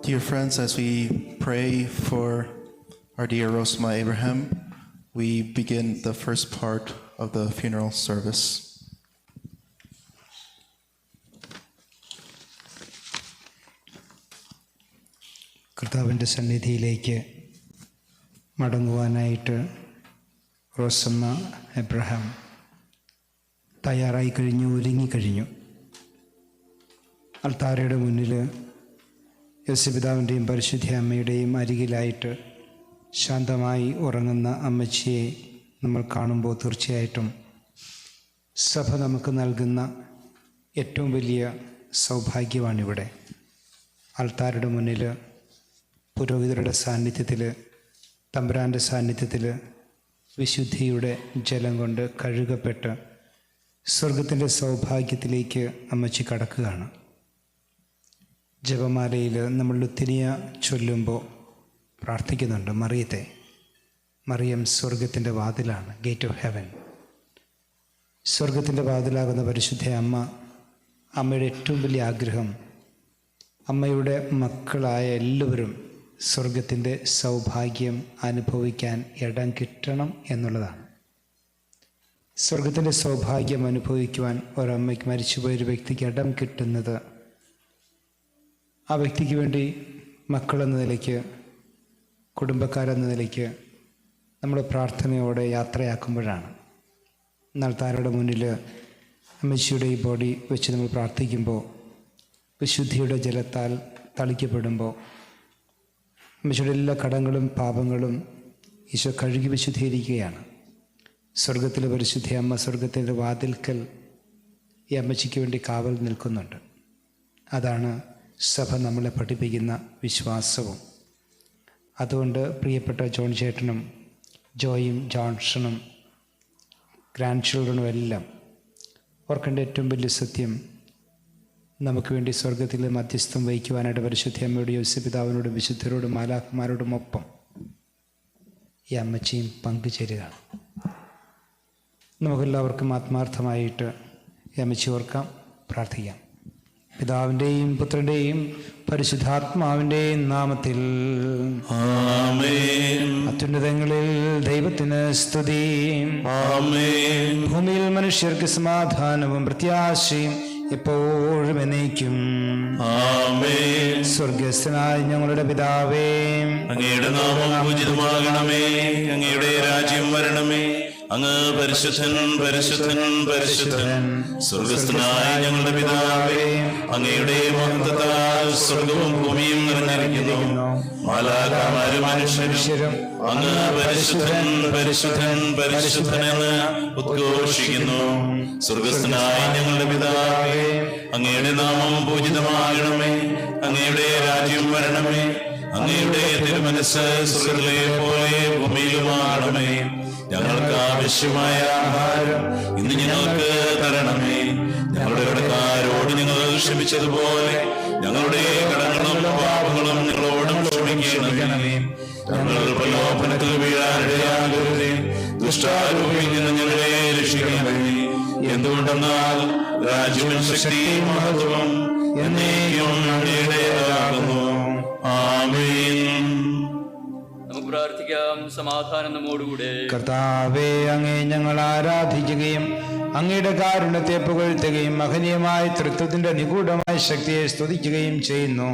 Dear friends, as we pray for our dear Rosma Abraham, we begin the first part of the funeral service. കർത്താവിൻ്റെ സന്നിധിയിലേക്ക് മടങ്ങുവാനായിട്ട് Rosamma Abraham തയ്യാറായി കഴിഞ്ഞു, ഒരുങ്ങിക്കഴിഞ്ഞു. അൾത്താരയുടെ മുന്നിൽ യേശുപിതാവിൻ്റെയും പരിശുദ്ധ അമ്മയുടെയും അരികിലായിട്ട് ശാന്തമായി ഉറങ്ങുന്ന അമ്മച്ചിയെ നമ്മൾ കാണുമ്പോൾ തീർച്ചയായിട്ടും സഭ നമുക്ക് നൽകുന്ന ഏറ്റവും വലിയ സൗഭാഗ്യമാണിവിടെ. അൾത്താരയുടെ മുന്നിൽ പുരോഹിതരുടെ സാന്നിധ്യത്തിൽ, തമ്പുരാൻ്റെ സാന്നിധ്യത്തിൽ വിശുദ്ധിയുടെ ജലം കൊണ്ട് കഴുകപ്പെട്ട് സ്വർഗത്തിൻ്റെ സൗഭാഗ്യത്തിലേക്ക് അമ്മച്ചി കടക്കുകയാണ്. ജപമാലയിൽ നമ്മൾ ലുത്തിനിയ ചൊല്ലുമ്പോൾ പ്രാർത്ഥിക്കുന്നുണ്ട് മറിയത്തെ. മറിയം സ്വർഗത്തിൻ്റെ വാതിലാണ്, ഗേറ്റ് ഓഫ് ഹെവൻ. സ്വർഗത്തിൻ്റെ വാതിലാകുന്ന പരിശുദ്ധ അമ്മ, അമ്മയുടെ ഏറ്റവും വലിയ ആഗ്രഹം അമ്മയുടെ മക്കളായ എല്ലാവരും സ്വർഗത്തിൻ്റെ സൗഭാഗ്യം അനുഭവിക്കാൻ ഇടം കിട്ടണം എന്നുള്ളതാണ്. സ്വർഗത്തിൻ്റെ സൗഭാഗ്യം അനുഭവിക്കുവാൻ ഒരമ്മയ്ക്ക്, മരിച്ചുപോയൊരു വ്യക്തിക്ക് ഇടം കിട്ടുന്നത് ആ വ്യക്തിക്ക് വേണ്ടി മക്കളെന്ന നിലയ്ക്ക്, കുടുംബക്കാരെന്ന നിലയ്ക്ക് നമ്മൾ പ്രാർത്ഥനയോടെ യാത്രയാക്കുമ്പോഴാണ്. എന്നാൽ താരയുടെ മുന്നിൽ അമ്മച്ചിയുടെ ഈ ബോഡി വെച്ച് നമ്മൾ പ്രാർത്ഥിക്കുമ്പോൾ, വിശുദ്ധിയുടെ ജലത്താൽ തളിക്കപ്പെടുമ്പോൾ അമ്മച്ചിയുടെ എല്ലാ കടങ്ങളും പാപങ്ങളും ഈശോ കഴുകി വിശുദ്ധീകരിക്കുകയാണ്. സ്വർഗത്തിലെ പരിശുദ്ധ അമ്മ സ്വർഗത്തിൻ്റെ വാതിൽക്കൽ ഈ അമ്മച്ചിക്ക് വേണ്ടി കാവൽ നിൽക്കുന്നുണ്ട്. അതാണ് സഭ നമ്മളെ പഠിപ്പിക്കുന്ന വിശ്വാസവും. അതുകൊണ്ട് പ്രിയപ്പെട്ട ജോൺ ചേട്ടനും ജോയും ജോൺസണും ഗ്രാൻഡ് ചിൽഡ്രനും എല്ലാം ഓർക്കേണ്ട ഏറ്റവും വലിയ സത്യം, നമുക്ക് വേണ്ടി സ്വർഗത്തിൽ മധ്യസ്ഥം വഹിക്കുവാനായിട്ട് പരിശുദ്ധ അമ്മയോടും യേശുപിതാവിനോടും വിശുദ്ധരോടും മാലാഖമാരോടും ഒപ്പം ഈ അമ്മച്ചിയും പങ്കുചേരുകയാണ്. നമുക്കെല്ലാവർക്കും ആത്മാർത്ഥമായിട്ട് ഈ അമ്മച്ചി ഓർക്കാം, പ്രാർത്ഥിക്കാം. പിതാവിൻ്റെയും പുത്രൻ്റെയും പരിശുദ്ധാത്മാവിൻ്റെയും നാമത്തിൽ ആമേൻ. അത്യുന്നതങ്ങളിൽ ദൈവത്തിന് സ്തുതി. ആമേൻ. ഭൂമിയിൽ മനുഷ്യർക്ക് സമാധാനവും പ്രത്യാശയും എപ്പോഴും എന്നേക്കും. ആമേൻ. സ്വർഗസ്ഥനായ ഞങ്ങളുടെ പിതാവേ, അങ്ങയുടെ നാമം പൂജിതമാകണമേ, അങ്ങയുടെ രാജ്യം വരണമേ, അങ്ങ് പരിശുദ്ധൻ പരിശുദ്ധൻ പരിശുദ്ധൻ. സ്വർഗസ്ഥനായ ഞങ്ങളുടെ പിതാവേ, അങ്ങയുടെ മഹത്വത്താൽ സ്വർഗവും ഭൂമിയും നിറഞ്ഞിരിക്കുന്നു. മാലാഖമാരും മനുഷ്യരും അങ്ങ് പരിശുദ്ധൻ പരിശുദ്ധൻ പരിശുദ്ധനെന്ന് ഉദ്ഘോഷിക്കുന്നു. സ്വർഗസ്ഥനായ ഞങ്ങളുടെ പിതാവേ, അങ്ങയുടെ നാമം പൂജിതമാകണമേ, അങ്ങയുടെ രാജ്യം വരണമേ, അങ്ങയുടെ തിരുമനസ്സ് സ്വർഗ്ഗത്തിലെ പോലെ ഭൂമിയിലുമാകണമേ. ഞങ്ങൾക്ക് ആവശ്യമായ ആഹാരം ഇന്ന് ഞങ്ങൾക്ക് തരണമേ. ഞങ്ങളുടെ കടക്കാരോട് ഞങ്ങൾ ക്ഷമിച്ചതുപോലെ ഞങ്ങളുടെ കടങ്ങളും പാപങ്ങളും ഞങ്ങളോടും ക്ഷമിക്കണമേ. ഞങ്ങൾ പ്രലോഭനത്തിൽ വീഴാനിടയാകരുതേ, ദുഷ്ടാരൂപിയിൽ നിന്ന് ഞങ്ങളെ രക്ഷിക്കണമേ. എന്തുകൊണ്ടെന്നാൽ രാജ്യവും ശക്തിയും മഹത്വവും എന്നേക്കും അങ്ങയുടേതാകുന്നു. ആമേൻ. നമുക്ക് പ്രാർത്ഥിക്കാം. സമാധാനം നമ്മോടുകൂടെ. കർത്താവേ, അങ്ങേ ഞങ്ങൾ ആരാധിക്കുകയും അങ്ങയുടെ കാരുണ്യത്തെ പുകഴ്ത്തുകയും മഹനീയമായ തൃത്വത്തിന്റെ നിഗൂഢമായ ശക്തിയെ സ്തുതിക്കുകയും ചെയ്യുന്നു.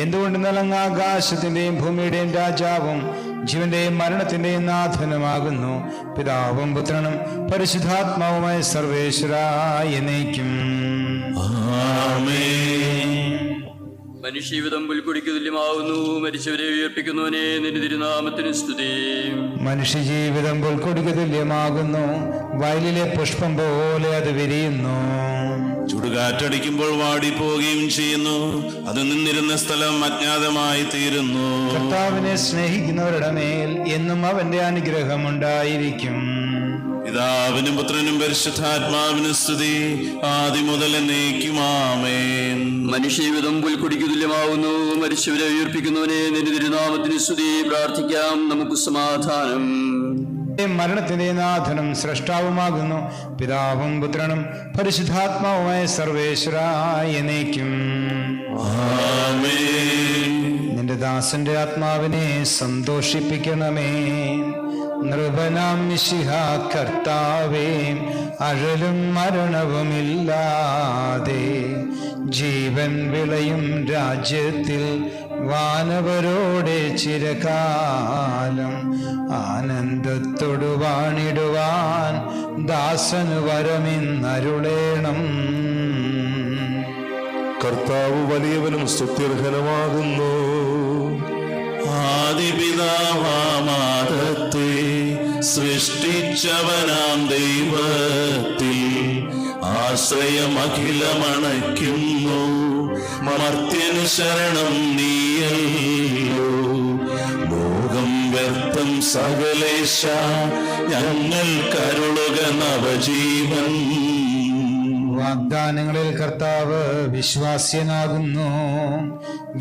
എന്തുകൊണ്ടെന്നാൽ അങ്ങ് ആകാശത്തിന്റെയും ഭൂമിയുടെയും രാജാവും ജീവന്റെയും മരണത്തിന്റെയും നാഥനുമാകുന്നു. പിതാവും പുത്രനും പരിശുദ്ധാത്മാവുമായ സർവേശ്വരായ എന്നേക്കും. ആമേൻ. മനുഷ്യജീവിതം പുൽക്കൊടിക്ക് തുല്യമാവുന്നു. മരിച്ചവരെ ഉയർപ്പിക്കുന്നവനെ നിന്റെ തിരുനാമത്തിന് സ്തുതി. മനുഷ്യജീവിതം പുൽക്കൊടിക്ക് തുല്യമാകുന്നു, വയലിലെ പുഷ്പം പോലെ അത് വിരിയുന്നു. ചുടുകാറ്റടിക്കുമ്പോൾ വാടിപ്പോവുകയും ചെയ്യുന്നു, അത് നിന്നിരുന്ന സ്ഥലം അജ്ഞാതമായി തീരുന്നു. കർത്താവിനെ സ്നേഹിക്കുന്നവരുടെ മേൽ എന്നും അവന്റെ അനുഗ്രഹം ഉണ്ടായിരിക്കും. പിതാവിനും പുത്രനും പരിശുദ്ധാത്മാവിനും സ്തുതി, ആദ്യം മുതൽ എന്നേക്കും. ആമേൻ. മനുഷ്യജീവിതം പുൽക്കൊടിക്ക് തുല്യമാവുന്നു. മരിച്ചവരെ ഉയർപ്പിക്കുന്നവനെ നിന്റെ തിരുനാമത്തിന് സ്തുതി. പ്രാർത്ഥിക്കാം. നമുക്ക് സമാധാനം. മരണത്തിന്റെ നാഥനും സ്രഷ്ടാവുമാകുന്നു. പിതാവും പുത്രനും പരിശുദ്ധാത്മാവുമായ സർവേശ്വരായ എന്നേക്കും. ആമേൻ. ദാസന്റെ ആത്മാവിനെ സന്തോഷിപ്പിക്കണമേ. നൃപനാം മിശിഹ കർത്താവേ, അഴലും മരണവുമില്ലാതെ ജീവൻ വിളയും രാജ്യത്തിൽ വാനവരോടെ ചിരകാലം ആനന്ദത്തോടു വാണിടുവാൻ ദാസനു വരമിന്നരുളേണം. കർത്താവ് വലിയവനും സ്തുത്യർഹനമാകുന്നു. ആദിപിതാവാമാദത്തെ സൃഷ്ടിച്ചവനാം ദൈവത്തിൽ ആശ്രയമഖിലമണയ്ക്കുന്നു. മർത്യന് ശരണം നീയല്ലോ. ഭോഗം വ്യർത്ഥം സകലേശ, ഞങ്ങൾ കരുളുക നവജീവൻ. വാഗ്ദാനങ്ങളിൽ കർത്താവ് വിശ്വാസ്യനാകുന്നു.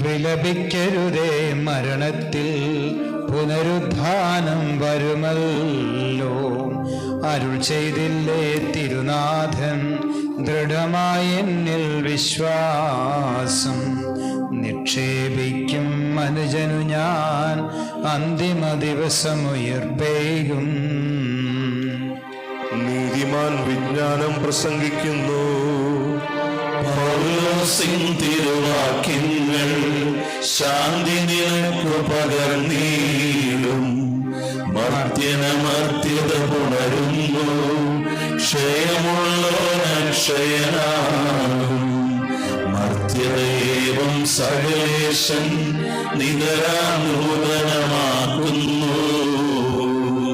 വിലപിക്കരുതേ, മരണത്തിൽ പുനരുദ്ധാനം വരുമല്ലോ. അരുൾ ചെയ്തില്ലേ തിരുനാഥൻ, ദൃഢമായ എന്നിൽ വിശ്വാസം നിക്ഷേപിക്കും മനുജനു ഞാൻ അന്തിമ ദിവസമുയർപ്പേകും. നീതിമാൻ വിജ്ഞാനം പ്രസംഗിക്കുന്നു. പൗലോസിൻ തിരുവാക്യങ്ങൾ ശാന്തി നിനക്കു പകർന്നീടും. മർത്യനമർത്യത പുണരുന്നു, ക്ഷയമുള്ളോനക്ഷയനാകും. മർത്യദേവം സകലേശൻ നിതരാനൂതനമാക്കുന്നു.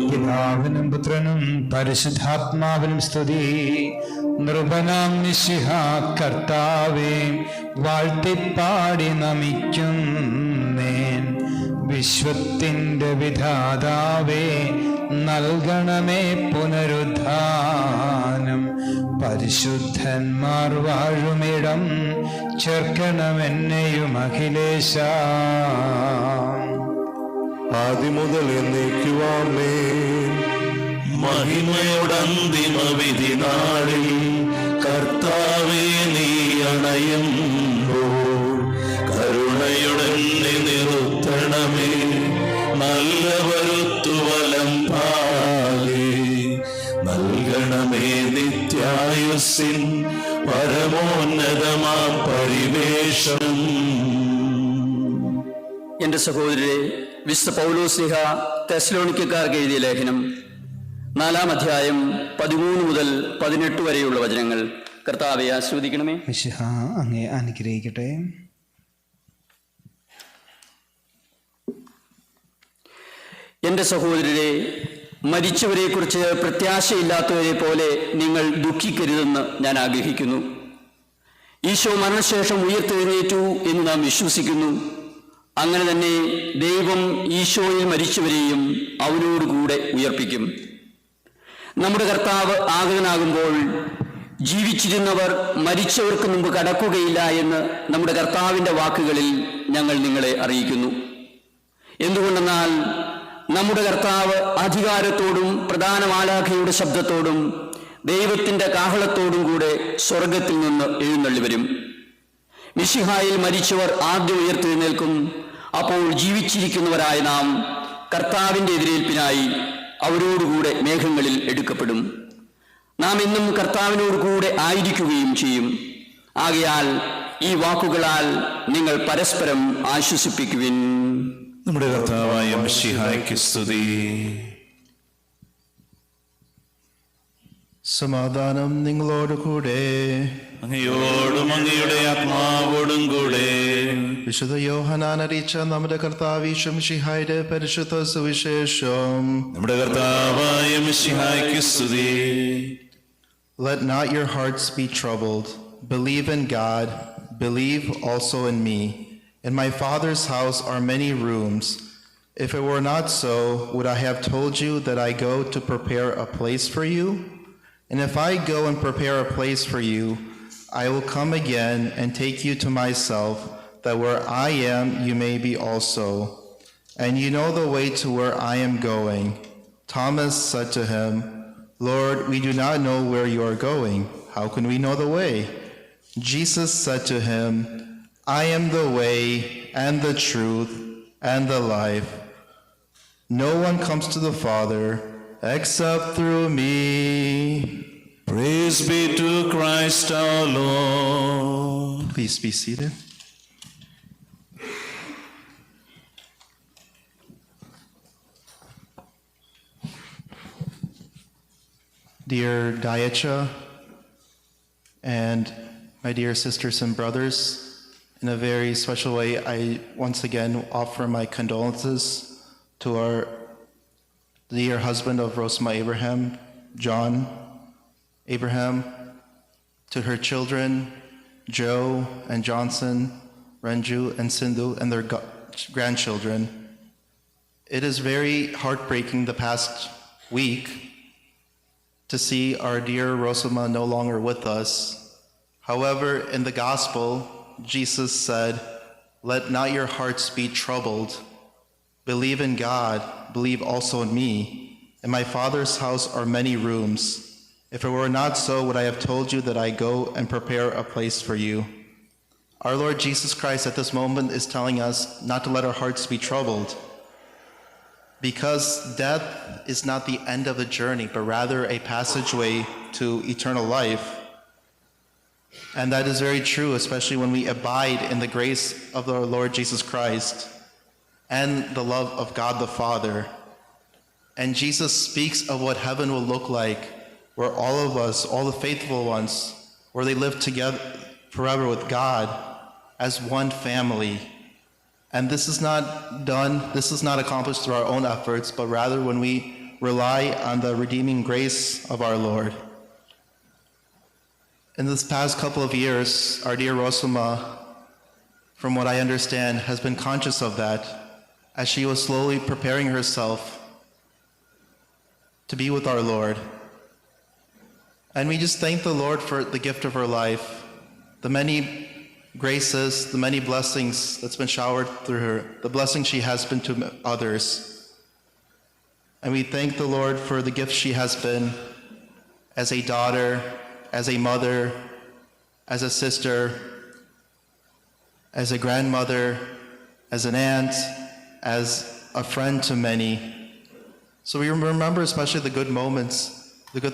പിതാവിനും പുത്രനും പരിശുദ്ധാത്മാവിനും സ്തുതി. നൃപനാം മിശിഹ കർത്താവേ, വാഴ്ത്തിപ്പാടി നമിക്കുന്നേൻ. വിശ്വത്തിൻ്റെ വിധാതാവേ, നൽകണമേ പുനരുദ്ധാനം. പരിശുദ്ധന്മാർ വാഴുമിടം ചേർക്കണമെന്നെയും അഖിലേശ. ആദിമുതൽ എന്നേക്കുവാമേൻ. മഹിമയോടന്തിമ വിധി നാളിൽ കർത്താവേ നീ അണയുമ്പോൾ കരുണയുടനെ നിർത്തണമേ. നല്ല വരുത്തുവലം പാകെ നൽകണമേ നിത്യായുസ്സിൻ പരമോന്നതമാം പരിവേഷം. എൻ്റെ സഹോദരരെ, വിശുദ്ധ പൗലോസ്ലീഹ തെസ്സലോനിക്കക്കാർക്ക് എഴുതിയ ലേഖനം 4-ാം അധ്യായം 13 മുതൽ 18 വരെയുള്ള വചനങ്ങൾ. കർത്താവെ ആസ്വദിക്കണമേ. മിശിഹ അങ്ങേ അനുഗ്രഹിക്കട്ടെ. എൻ്റെ സഹോദരരെ, മരിച്ചവരെക്കുറിച്ച് പ്രത്യാശയില്ലാത്തവരെ പോലെ നിങ്ങൾ ദുഃഖിക്കരുതെന്ന് ഞാൻ ആഗ്രഹിക്കുന്നു. ഈശോ മരണശേഷം ഉയർത്തെഴുന്നേറ്റു എന്ന് നാം വിശ്വസിക്കുന്നു. അങ്ങനെ തന്നെ ദൈവം ഈശോയിൽ മരിച്ചവരെയും അവനോടുകൂടെ ഉയർപ്പിക്കും. നമ്മുടെ കർത്താവ് ആഗതനാകുമ്പോൾ ജീവിച്ചിരുന്നവർ മരിച്ചവർക്ക് മുമ്പ് കടക്കുകയില്ല എന്ന് നമ്മുടെ കർത്താവിൻ്റെ വാക്കുകളിൽ ഞങ്ങൾ നിങ്ങളെ അറിയിക്കുന്നു. എന്തുകൊണ്ടെന്നാൽ നമ്മുടെ കർത്താവ് അധികാരത്തോടും പ്രധാന മാലാഖയുടെ ശബ്ദത്തോടും ദൈവത്തിൻ്റെ കാഹളത്തോടും കൂടെ സ്വർഗത്തിൽ നിന്ന് എഴുന്നള്ളി വരും. മിശിഹായിൽ മരിച്ചവർ ആദ്യം ഉയർത്തെഴുന്നേൽക്കും. അപ്പോൾ ജീവിച്ചിരിക്കുന്നവരായ നാം കർത്താവിൻ്റെ എതിരേൽപ്പിനായി അവരോടുകൂടെ മേഘങ്ങളിൽ എടുക്കപ്പെടും. നാം എന്നും കർത്താവിനോട് കൂടെ ആയിരിക്കുകയും ചെയ്യും. ആകയാൽ ഈ വാക്കുകളാൽ നിങ്ങൾ പരസ്പരം ആശ്വസിപ്പിക്കുവിൻ. നമ്മുടെ കർത്താവായ മിശിഹായ്ക്ക് സ്തുതി. സമാധാനം നിങ്ങളോടുകൂടെ. അങ്ങയോടും അങ്ങയുടെ ആത്മാവോടും കൂടെ. വിശുദ്ധ യോഹന്നാൻ അറിയിച്ച നമ്മുടെ കർത്താവ് മിശിഹായുടെ പരിശുദ്ധ സുവിശേഷം. നമ്മുടെ കർത്താവായ മിശിഹായ്ക്ക് സ്തുതി. Let not your hearts be troubled. Believe in God. Believe also in me. In my Father's house are many rooms. If it were not so, would I have told you that I go to prepare a place for you? And if I go and prepare a place for you, I will come again and take you to myself, that where I am, you may be also. And you know the way to where I am going. Thomas said to him, Lord, we do not know where you are going. How can we know the way? Jesus said to him, I am the way and the truth and the life. No one comes to the Father except through me. Praise be to Christ our Lord. Please be seated. Dear Diacha, and my dear sisters and brothers, in a very special way, I once again offer my condolences to our dear husband of Rosema Abraham, John Abraham, to her children, Joe and Johnson, Renju and Sindhu, and their grandchildren. It is very heartbreaking the past week to see our dear Rosema no longer with us. However, in the gospel, Jesus said, "Let not your hearts be troubled. Believe in God, believe also in me. In my Father's house are many rooms. If it were not so, would I have told you that I go and prepare a place for you?" Our Lord Jesus Christ at this moment is telling us not to let our hearts be troubled, because death is not the end of the journey, but rather a passageway to eternal life. And that is very true, especially when we abide in the grace of our Lord Jesus Christ and the love of God the Father. And Jesus speaks of what heaven will look like, where all of us, all the faithful ones, where they live together forever with God as one family. And this is not accomplished through our own efforts, but rather when we rely on the redeeming grace of our Lord. In this past couple of years, our dear Rosema, from what I understand, has been conscious of that as she was slowly preparing herself to be with our Lord. And we just thank the Lord for the gift of her life, the many graces, the many blessings that's been showered through her, the blessing she has been to others. And we thank the Lord for the gift she has been as a daughter, as a mother, as a sister, as a grandmother, as an aunt, as a friend to many. So we remember especially the good moments, the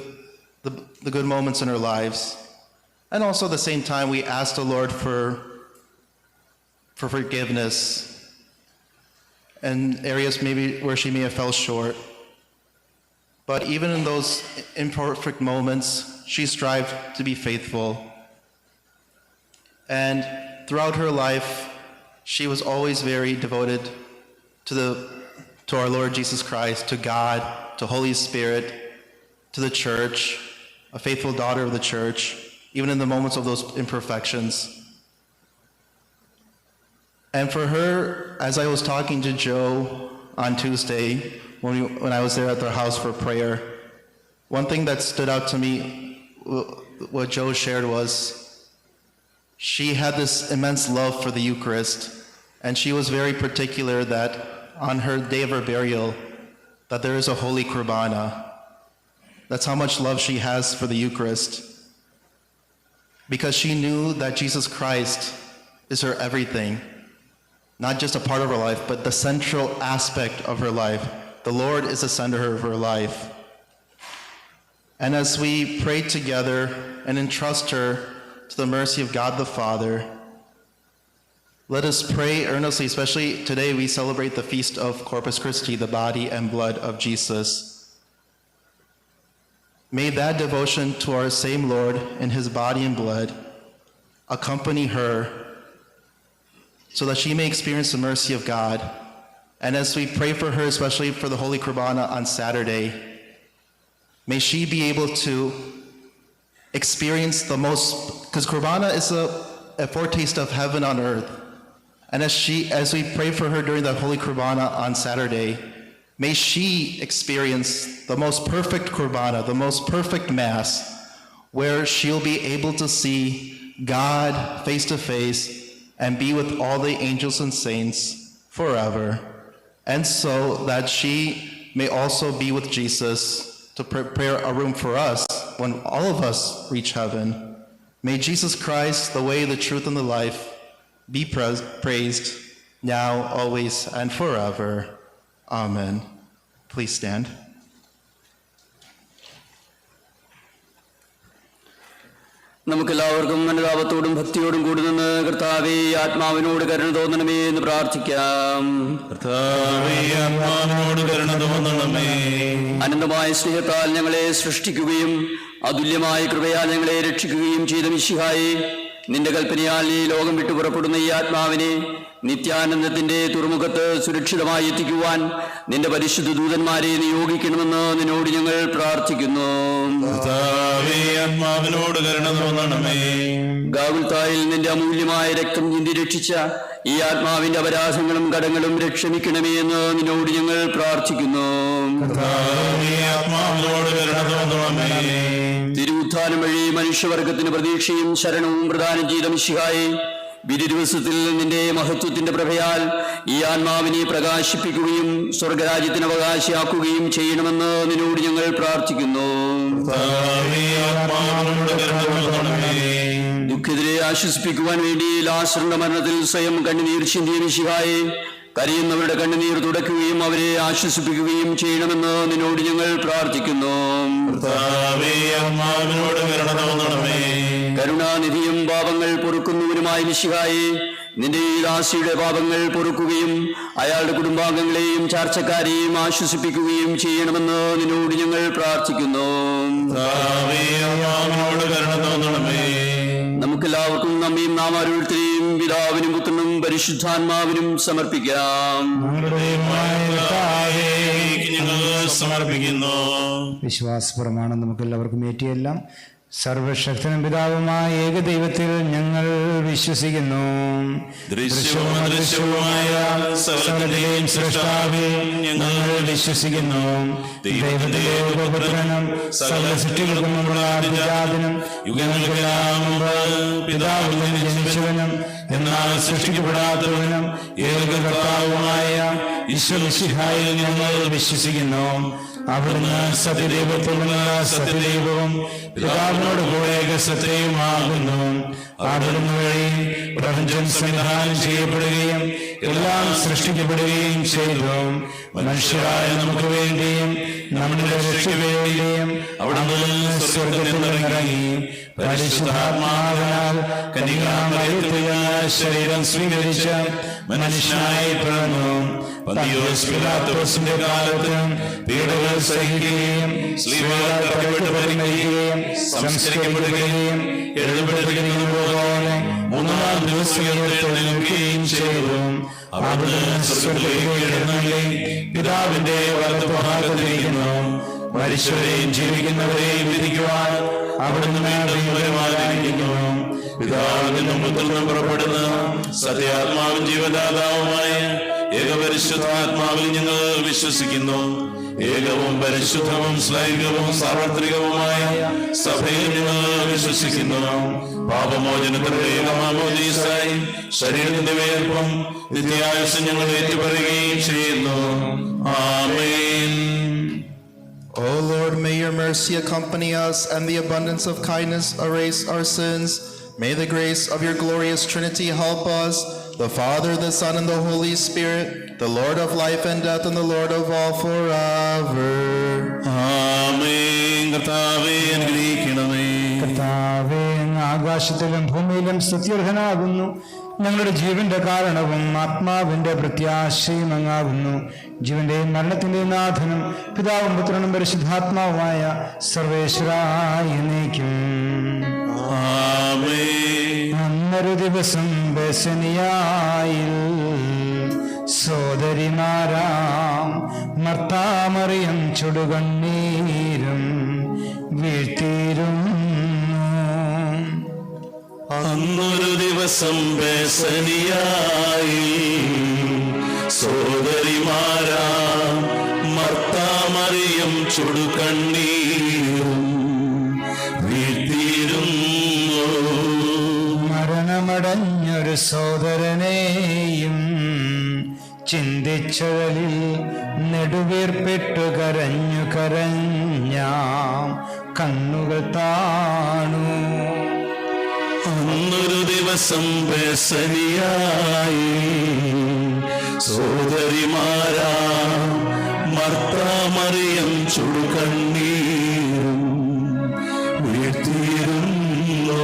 good moments in our lives. And also at the same time, we ask the Lord for forgiveness and areas maybe where she may have fell short. But even in those imperfect moments, she strived to be faithful. And throughout her life, she was always very devoted to our Lord Jesus Christ, to God, to Holy Spirit, to the church, a faithful daughter of the church, even in the moments of those imperfections. And for her, as I was talking to Joe on Tuesday, when I was there at their house for prayer, one thing that stood out to me, what Joe shared, was she had this immense love for the Eucharist, and she was very particular that on her day of her burial, that there is a holy Qurbana. That's how much love she has for the Eucharist, because she knew that Jesus Christ is her everything, not just a part of her life, but the central aspect of her life. The Lord is the center of her life. And as we pray together and entrust her to the mercy of God the Father, let us pray earnestly, especially today we celebrate the feast of Corpus Christi, the body and blood of Jesus. May that devotion to our same Lord and his body and blood accompany her so that she may experience the mercy of God. And as we pray for her, especially for the Holy Qurbana on Saturday, may she be able to experience the most, because Qurbana is a foretaste of heaven on earth. And as we pray for her during the Holy Qurbana on Saturday, may she experience the most perfect Qurbana, the most perfect Mass, where she'll be able to see God face to face and be with all the angels and saints forever. And so that she may also be with Jesus to prepare a room for us when all of us reach heaven. May Jesus Christ, the way, the truth, and the life, be praised now, always, and forever. Amen. Please stand. നമുക്കെല്ലാവർക്കും അനുതാപത്തോടും ഭക്തിയോടും കൂടി നിന്ന് കർത്താവേ ആത്മാവിനോട് കരുണ തോന്നണമേ എന്ന് പ്രാർത്ഥിക്കാം. കർത്താവേ, ആത്മാവിനോട് കരുണ തോന്നണമേ. അനന്തമായ സ്നേഹത്താൽ ഞങ്ങളെ സൃഷ്ടിക്കുകയും അതുല്യമായ കൃപയാൽ ഞങ്ങളെ രക്ഷിക്കുകയും ചെയ്ത മിശിഹായെ, നിന്റെ കൽപ്പനയാൽ ഈ ലോകം വിട്ടു പുറപ്പെടുന്ന ഈ ആത്മാവിനെ നിത്യാനന്ദത്തിന്റെ തുറമുഖത്ത് സുരക്ഷിതമായി എത്തിക്കുവാൻ നിന്റെ പരിശുദ്ധ ദൂതന്മാരെ നിയോഗിക്കണമെന്ന് നിന്നോട് ഞങ്ങൾ പ്രാർത്ഥിക്കുന്നു. കർത്താവേ, ആത്മാവിനോട് കരുണ തോന്നണമേ. ഗാഗുൽത്തായിൽ നിന്റെ അമൂല്യമായ രക്തം ചിന്തി രക്ഷിച്ച ഈ ആത്മാവിന്റെ അപരാധങ്ങളും കടങ്ങളും രക്ഷമിക്കണമേ എന്ന് നിന്നോട് ഞങ്ങൾ പ്രാർത്ഥിക്കുന്നു. കർത്താവേ, ആത്മാവിനോട് കരുണ തോന്നണമേ. തിരുവുത്ഥാനം വഴി മനുഷ്യവർഗത്തിന് പ്രതീക്ഷയും ശരണവും പ്രദാനം ചെയ്ത മിശിഹായെ, വിധി ദിവസത്തിൽ നിന്റെ മഹത്വത്തിന്റെ പ്രഭയാൽ ഈ ആത്മാവിനെ പ്രകാശിപ്പിക്കുകയും സ്വർഗരാജ്യത്തിന് അവകാശിയാക്കുകയും ചെയ്യണമെന്ന് നിന്നോട് ഞങ്ങൾ പ്രാർത്ഥിക്കുന്നു. ദുഃഖിതരെ ആശ്വസിപ്പിക്കുവാൻ വേണ്ടി ലാസറിന്റെ മരണത്തിൽ സ്വയം കണ്ണുനീർ ചിന്തിയ മിശിഹായെ, കരയുന്നവരുടെ കണ്ണുനീർ തുടയ്ക്കുകയും അവരെ ആശ്വസിപ്പിക്കുകയും ചെയ്യണമെന്ന് നിന്നോട് ഞങ്ങൾ പ്രാർത്ഥിക്കുന്നു. കരുണാനിധിയും പാപങ്ങൾ പൊറുക്കുന്നവനുമായ മിശിഹായെ, നിന്റെ ഈ ദാസിയുടെ പാപങ്ങൾ പൊറുക്കുകയും അയാളുടെ കുടുംബാംഗങ്ങളെയും ചാർച്ചക്കാരെയും ആശ്വസിപ്പിക്കുകയും ചെയ്യണമെന്ന് നിന്നോട് ഞങ്ങൾ പ്രാർത്ഥിക്കുന്നു. നമുക്കെല്ലാവർക്കും നമ്മയും നാം ഓരോരുത്തരെയും പിതാവിനും പുത്രനും പരിശുദ്ധാത്മാവിനും സമർപ്പിക്കാം. സമർപ്പിക്കുന്നു. വിശ്വാസ പ്രമാണം നമുക്കെല്ലാവർക്കും ഏറ്റിയെല്ലാം. സർവശക്തനും പിതാവുമായ ഏകദൈവത്തിൽ ഞങ്ങൾ വിശ്വസിക്കുന്നു. ദൃശ്യവും അദൃശ്യവുമായ സകലത്തിലെയും സൃഷ്ടാവിൽ ഞങ്ങൾ വിശ്വസിക്കുന്നു. ദൈവത്തിന്റെ ഏകപുത്രനും സകല സൃഷ്ടികൾക്കും പിതാവിനും യുഗങ്ങൾക്കെല്ലാം മുമ്പ് പിതാവിൽ നിന്ന് ജനിച്ചവനും എന്നാൽ സൃഷ്ടിക്കപ്പെടാത്തവനും ഏകകർത്താവുമായ ഈശ്വരമിശിഹായിൽ ഞങ്ങൾ വിശ്വസിക്കുന്നു. അവിടുന്ന് സത്യദൈവത്തിൽ നിന്ന് സത്യദൈവവും പിതാവിനോട് കൂടെ സത്യവുമാകുന്നു. അവിടുന്ന് വഴി പ്രപഞ്ചം സംവിധാനം ചെയ്യപ്പെടുകയും എല്ലാം സൃഷ്ടിക്കപ്പെടുകയും ചെയ്തു. മനുഷ്യരായ നമുക്ക് വേണ്ടിയും നമ്മുടെ രക്ഷയ്ക്ക് വേണ്ടിയും അവിടുന്ന് സ്വർഗ്ഗത്തിൽ നിന്നിറങ്ങി പരിശുദ്ധാത്മാവിനാൽ കന്യകാമറിയത്തിൽ ശരീരം സ്വീകരിച്ച മനുഷ്യനായി പിറന്നു. പന്തിയോസ് പിലാത്തോസിന്റെ കാലത്ത് പീഡകൾ സഹിക്കുകയും സ്ലീബാൽ തറയ്ക്കപ്പെട്ട് മരിക്കുകയും സംസ്കരിക്കപ്പെടുകയും എഴുതപ്പെട്ടിരിക്കുന്നത് പോലെ മൂന്നാം ദിവസം ഉയർത്തെഴുന്നേൽക്കുകയും ചെയ്തു. അവിടുന്ന് സ്വർഗ്ഗത്തിലേക്ക് എഴുന്നള്ളി പിതാവിന്റെ വലത്തുഭാഗത്തിരിക്കുന്നു. മരിച്ചവരെയും ജീവിക്കുന്നവരെയും വിധിക്കുവാൻ അവിടുന്ന് ദൈവമായിരിക്കുന്നു. പിതാവിൽ നിന്നും പുത്രനും പുറപ്പെടുന്ന സത്യാത്മാവും ജീവദാതാവുമായ ഏകപരിശുദ്ധാത്മാവിൽ ഞങ്ങൾ വിശ്വസിക്കുന്നു. ഏകവും പരിശുദ്ധവും ശ്ലൈകവും സാർവത്രികവുമായ സഭയിൽ ഞങ്ങൾ വിശ്വസിക്കുന്നു. പാപമോചനത്തിന്റെ ഏകമാമോദീസായി ശരീരത്തിന്റെ വേർപ്പും നിത്യായുസ്സും ഞങ്ങൾ ഏറ്റുപറയുകയും ചെയ്യുന്നു. ആമേൻ. O Lord, may your mercy accompany us, and the abundance of kindness erase our sins. May the grace of your glorious Trinity help us, the Father, the Son, and the Holy Spirit, the Lord of life and death, and the Lord of all forever. ആമേൻ. കർത്താവേ, അനുഗ്രഹിക്കണമേ. കർത്താവേ, അങ്ങ് ആകാശത്തിലും ഭൂമിയിലും സ്തുത്യർഹനാകുന്നു. ഞങ്ങളുടെ ജീവന്റെ കാരണവും ആത്മാവിന്റെ പ്രത്യാശയും അങ്ങാകുന്നു. ജീവന്റെയും മരണത്തിന്റെയും നാഥനും പിതാവും പുത്രനും പരിശുദ്ധാത്മാവുമായ സർവേശ്വരായ എന്നേക്കും. അന്നൊരു ദിവസം ബെസനിയായിൽ സോദരിമാരാം മർത്താമറിയം ചുടുകണ്ണീരും വീഴ്ത്തിയിരുന്നു. അന്നൊരു ദിവസം ബെസനിയായി സോദരിമാരാ മർത്താമറിയം ചുടുകണ്ണീരും വീഴ്ത്തിയിരുന്നു. മരണമടഞ്ഞൊരു സോദരനെയും ചിന്തിച്ചഴലിൽ നെടുവീർപ്പെട്ടു കരഞ്ഞു കരഞ്ഞാം കണ്ണുകൾ താണു. അന്നൊരു ദിവസം ബെസനിയായി സോദരിമാരാ മർത്താമറിയം ചുടുകണ്ണീരും വീഴ്ത്തിയിരുന്നു.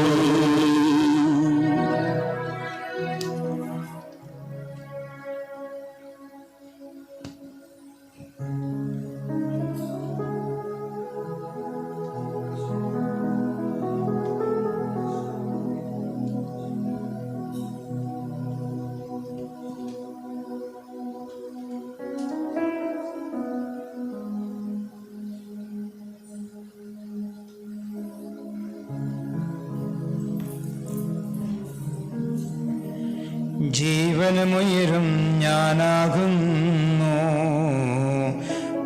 ജീവനുമുയരും ഞാനാകുന്നു,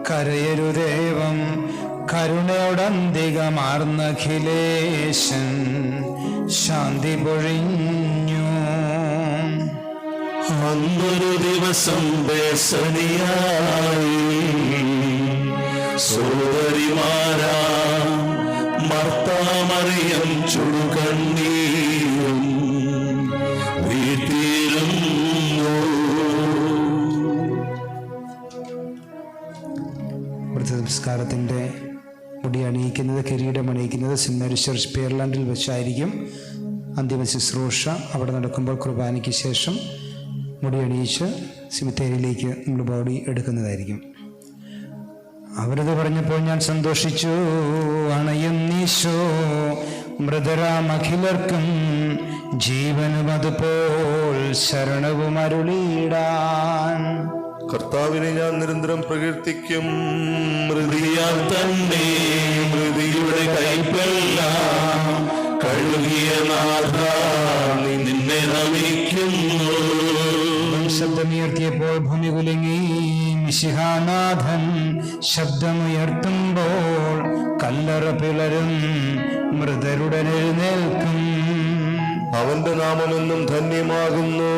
കരയരുദേവം കരുണയോടന്തികമാർന്നഖിലേശൻ ശാന്തി പൊഴിഞ്ഞു. അന്നൊരു ദിവസം ബേസനിയായി സോദരിമാരാ മർത്താമറിയം ചുടുകണ്ണീരും വീഴ്ത്തിയിരുന്നു. വൃദ്ധസംസ്കാരത്തിൻ്റെ മുടി അണിയിക്കുന്നത്, കിരീടം അണിയിക്കുന്നത് സെന്റ് മേരീസ് ചർച്ച് പേർലാൻഡിൽ വെച്ചായിരിക്കും. അന്തിമ ശുശ്രൂഷ അവിടെ നടക്കുമ്പോൾ കുർബാനയ്ക്ക് ശേഷം മുടി അണിയിച്ച് സിമിത്തേരിയിലേക്ക് നമ്മൾ ബോഡി എടുക്കുന്നതായിരിക്കും. അവരത് പറഞ്ഞപ്പോൾ ഞാൻ സന്തോഷിച്ചു. അണയും നീശോ മൃതരാം അഖിലർക്കും ജീവനും അതുപോൽ ശരണവും അരുളിയിടാൻ. കർത്താവിനെ ഞാൻ നിരന്തരം പ്രകീർത്തിക്കും. മൃതിയാൽ തന്നെ മൃതിയുടെ കൈപ്പെല്ലാം കഴുകിയ നാഥ നിന്നെ നമിക്കുന്നു. ശബ്ദമുയർത്തിയപ്പോൾ ഭൂമി കുലുങ്ങി. മിശിഹാനാഥൻ ശബ്ദമുയർത്തുമ്പോൾ കല്ലറ പിളരും, മൃതരുടൻ എഴുന്നേൽക്കും. അവന്റെ നാമമെന്നും ധന്യമാകുന്നു.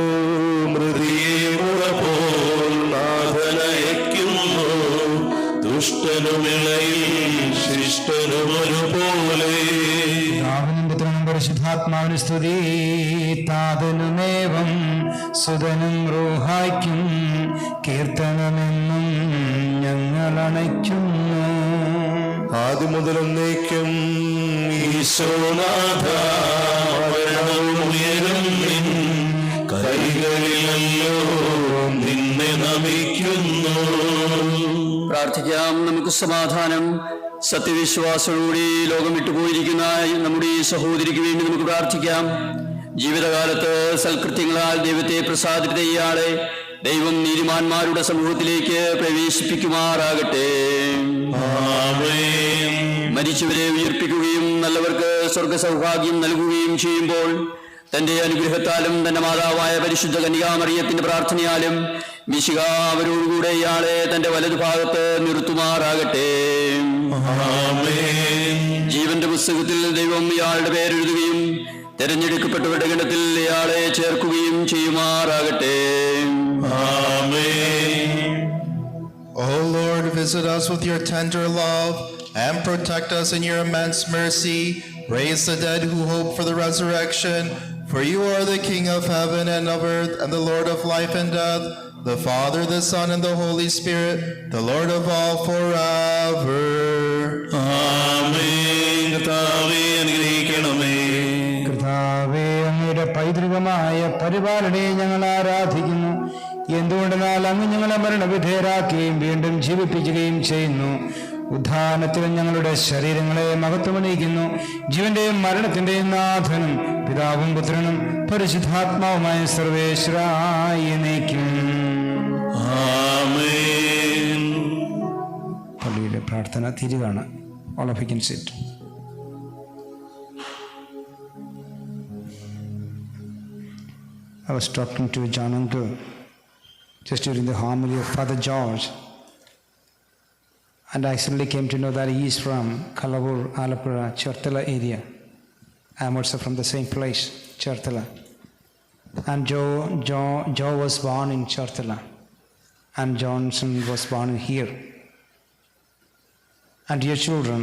മൃതിയെ മുറപോൽ നാഥനയക്കുന്നു. ദുഷ്ടനുമിളയിൽ ശിഷ്ടനുമൊരുപോലെ. പുത്രനും പരിശുദ്ധാത്മാവിന് സ്തുതി. താതനുമേവം സുതനും റൂഹായ്ക്കും കീർത്തനമെന്നും ഞങ്ങൾ അണയ്ക്കുന്നു. ആദ്യം മുതൽ എന്നേക്കും ഈശോനാഥ മരണവും ഉയരും നിൻ കൈകളിലല്ലോ നിന്നെ നമിക്കുന്നു. പ്രാർത്ഥിക്കാം. നമുക്ക് സമാധാനം. സത്യവിശ്വാസത്തോടെ ലോകം വിട്ടുപോയിരിക്കുന്ന നമ്മുടെ ഈ സഹോദരിക്ക് വേണ്ടി നമുക്ക് പ്രാർത്ഥിക്കാം. ജീവിതകാലത്ത് സൽകൃത്യങ്ങളാൽ ദൈവത്തെ പ്രസാദിപ്പിച്ച ഇയാളെ ദൈവം നീതിമാന്മാരുടെ സമൂഹത്തിലേക്ക് പ്രവേശിപ്പിക്കുമാറാകട്ടെ. ആമേൻ. മരിച്ചവരെ ഉയർപ്പിക്കുകയും നല്ലവർക്ക് സ്വർഗ സൗഭാഗ്യം നൽകുകയും ചെയ്യുമ്പോൾ തന്റെ അനുഗ്രഹത്താലും തന്റെ മാതാവായ പരിശുദ്ധ കന്യകാമറിയത്തിന്റെ പ്രാർത്ഥനയാലും മിശിഹ അവരോടുകൂടെ ഇയാളെ തന്റെ വലതുഭാഗത്ത് നിർത്തുമാറാകട്ടെ. ആമേൻ. ജീവന്റെ പുസ്തകത്തിൽ ദൈവം ഇയാളുടെ പേരെഴുതുകയും തെരഞ്ഞെടുക്കപ്പെട്ടവരുടെ ഗണത്തിൽ ഇയാളെ ചേർക്കുകയും ചെയ്യുമാറാകട്ടെ. ആമേൻ. O Lord, visit us with your tender love and protect us in your immense mercy. Raise the dead who hope for the resurrection. For you are the King of heaven and of earth and the Lord of life and death, the Father, the Son, and the Holy Spirit, the Lord of all forever. ആമേൻ. കർത്താവേ അനുഗ്രഹിക്കണമേ. കർത്താവേ, അങ്ങയുടെ പൈതൃകമായ പരിപാലനയെ ഞങ്ങൾ ആരാധിക്കുന്നു. എന്തുകൊണ്ടെന്നാൽ അങ്ങ് ഞങ്ങളെ മരണവിധേയരാക്കുകയും വീണ്ടും ജീവിപ്പിക്കുകയും ചെയ്യുന്നു. ഉദ്ധാനത്തിലും ഞങ്ങളുടെ ശരീരങ്ങളെ മഹത്വമണിയിക്കുന്നു. ജീവന്റെയും മരണത്തിന്റെയും നാഥനും പിതാവും പുത്രനും പരിശുദ്ധാത്മാവുമായ സർവേശ്വരായി എന്നേക്കും. ആമേൻ. പള്ളിയുടെ പ്രാർത്ഥന തിരികാണ്. All of you can sit. I was talking to John Uncle just during the homily of Father George, and I suddenly came to know that he is from Kalavur, Alapura, Cherthala area. I am also from the same place, Cherthala. And Joe was born in Cherthala, and Johnson was born here. And dear children,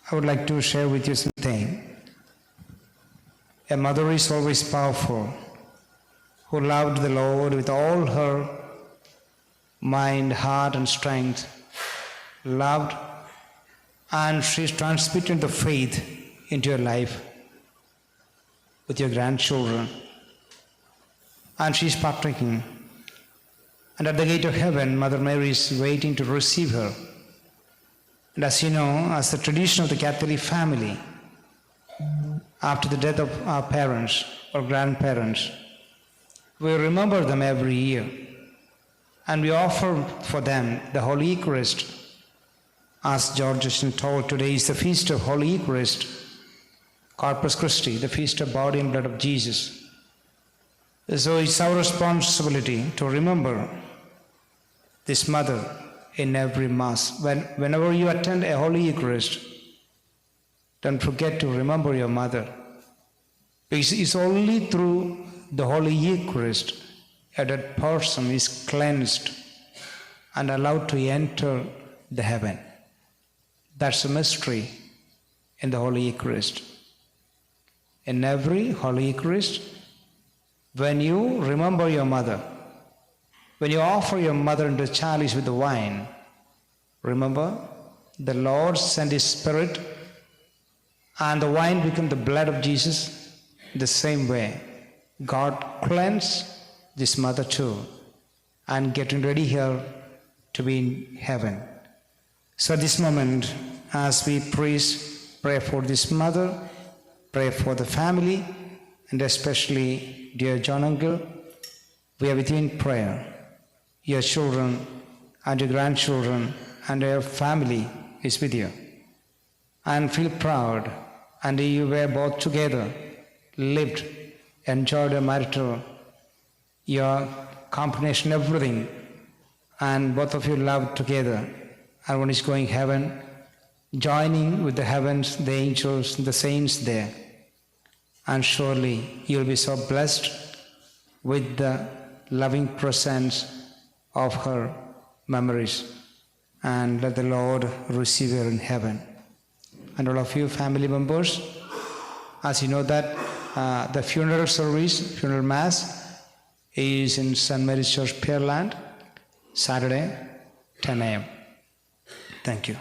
I would like to share with you something. A mother is always powerful who loved the Lord with all her mind, heart, and strength, loved, and she's transmitted the faith into your life with your grandchildren, and she's partaking. And at the gate of heaven, Mother Mary is waiting to receive her. And as you know, as the tradition of the Catholic family, after the death of our parents or grandparents, we remember them every year. And we offer for them the Holy Eucharist. As George Justin told, today is the feast of Holy Eucharist, Corpus Christi, the feast of body and blood of Jesus. So it's our responsibility to remember this mother in every Mass. Whenever you attend a Holy Eucharist, don't forget to remember your mother. Because it's only through the Holy Eucharist that person is cleansed and allowed to enter the heaven. That's a mystery in the Holy Eucharist. In every Holy Eucharist, when you remember your mother, when you offer your mother into the chalice with the wine, remember, the Lord sent His Spirit and the wine became the blood of Jesus. The same way, God cleansed this mother too and getting ready here to be in heaven. So at this moment, as we pray for this mother, pray for the family, and especially dear John Uncle, we are with you in prayer. Your children and your grandchildren and your family is with you. And feel proud, and you were both together, lived, enjoyed your marital, your combination, everything, and both of you loved together. And one is going heaven, joining with the heavens, the angels, the saints there. And surely you'll be so blessed with the loving presence of her memories. And let the Lord receive her in heaven. And all of you family members, as you know that the funeral service, funeral mass, is in St. Mary's Church, Pearland, Saturday, 10 a.m. Thank you.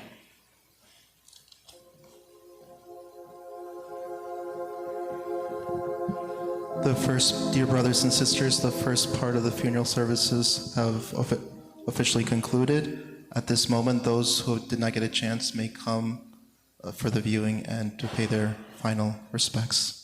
Dear brothers and sisters, the first part of the funeral services have officially concluded. At this moment, those who did not get a chance may come for the viewing and to pay their final respects.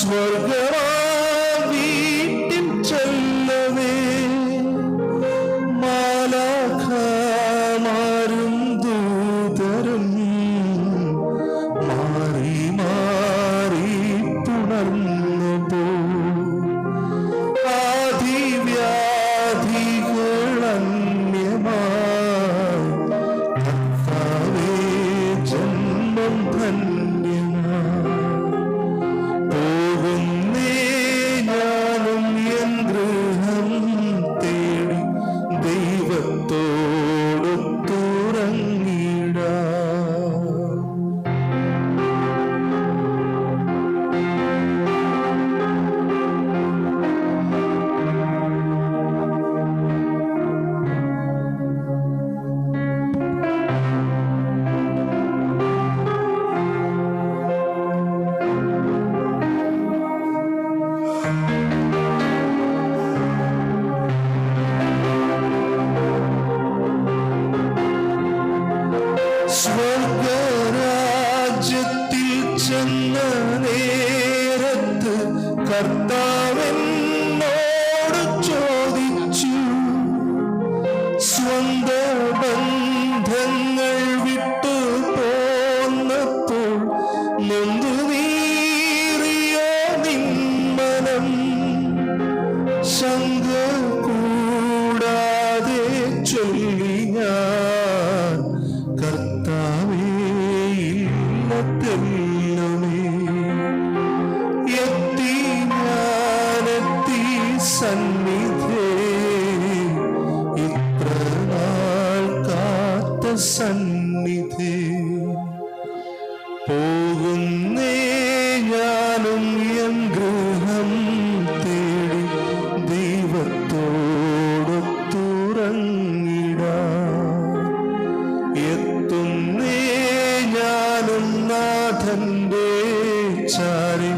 സ്വർഗമാ വീട്ടിൽ ചെല്ലവേ മാലാഖമാരും ദൂതരും മാറി മാറി പുണർന്നു പോ സ്വർഗരാജ്യത്തിൽ ചെന്ന നേരത്ത് കർത്താവെന്നോട് ചോദിച്ചു, സ്വന്ത ബന്ധങ്ങൾ വിട്ടു പോന്നപ്പോൾ നൊന്തു നീറിയോ നിന്മനം? ശങ്ക കൂടാതെ ചൊല്ലി ഞാൻ, കർത്താവേ ഇല്ലത്തെല്ലുമേ. എത്തി ഞാനെത്തി സന്നിധേ, ഇത്ര നാൾ കാത്ത സന്നിധേ. പോകുന്നേ ഞാനും എൻ ഗൃഹം തേടി ദൈവത്തോടൊത്തുറങ്ങിടാൻ. എത്തുന്നേ ഞാനും നാഥന്റെ ചാരി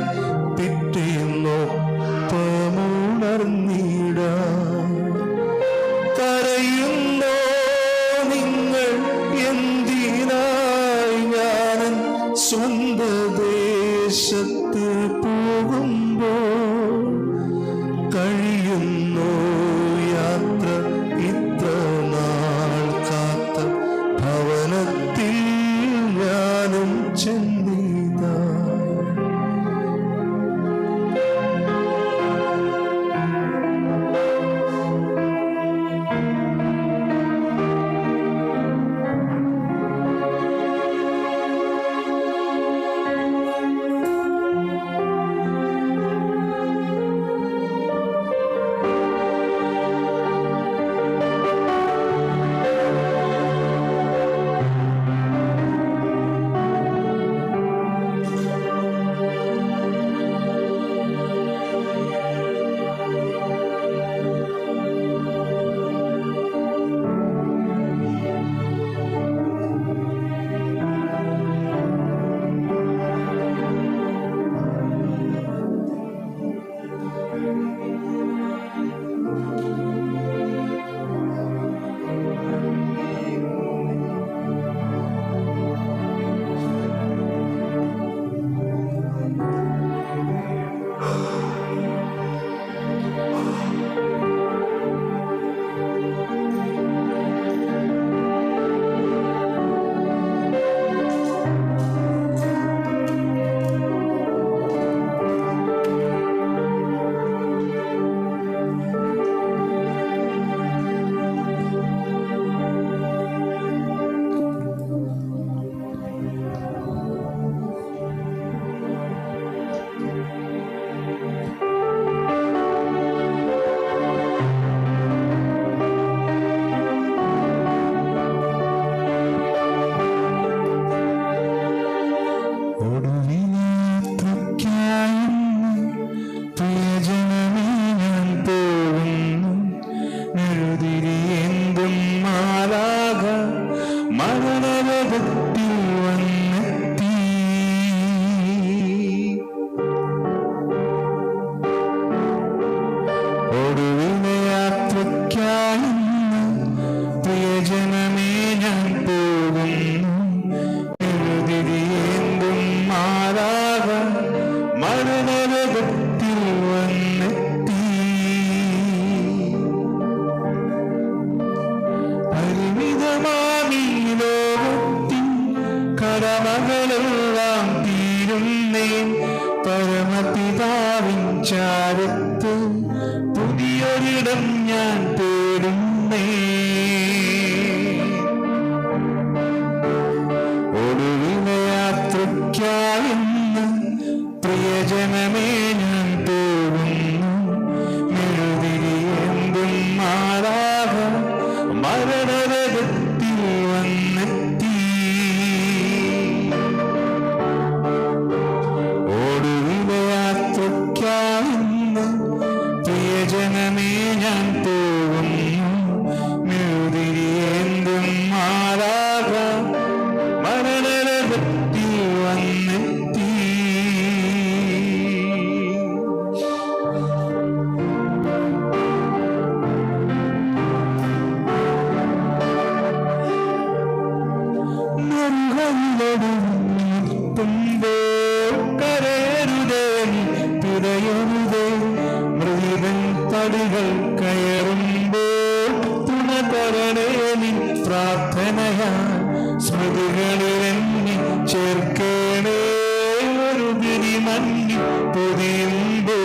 പിറ്റേന്നൊപ്പമുണർന്നിടാൻ. കരയുന്നോ നിങ്ങൾ എന്തിനായി? ഞാനൻ സ്വന്ത ദേശത്ത് പോകുമ്പോൾ കഴിയുന്നു യാത്ര ഇത്ര നാൾ കാത്ത ഭവനത്തിൽ ഞാനും ചെന്നിതാ. മരണരഥത്തിൽ ചാരത്ത് പുതിയൊരിടം ഞാൻ തേടുന്നേ. ഒടുവിലെ യാത്രയ്ക്കായെന്ന് പ്രിയജനമേ ഞാൻ പോകുന്നു. മെഴുതിരിയേന്തും മാറാക മരണരഥത്തിൽ വന്നെത്തി. ഒടുവിലെ യാത്രയ്ക്കായെന്ന് പ്രിയജനമേ ഞാൻ പോകുന്നു. മെഴുതിരിയേന്തും മാറാക മരണരഥത്തിൽ വന്നെത്തി. കരയരുതേ പിടയരുതേ മൃഗൻ പടികൾ കയറുമ്പോൾ തുണ തരണേ നിൻ പ്രാർത്ഥനയാ. സ്മൃതികളിൽ എന്നെ ചേർക്കണേ ഒരു പിരി മഞ്ഞി പൊതിയുമ്പോ.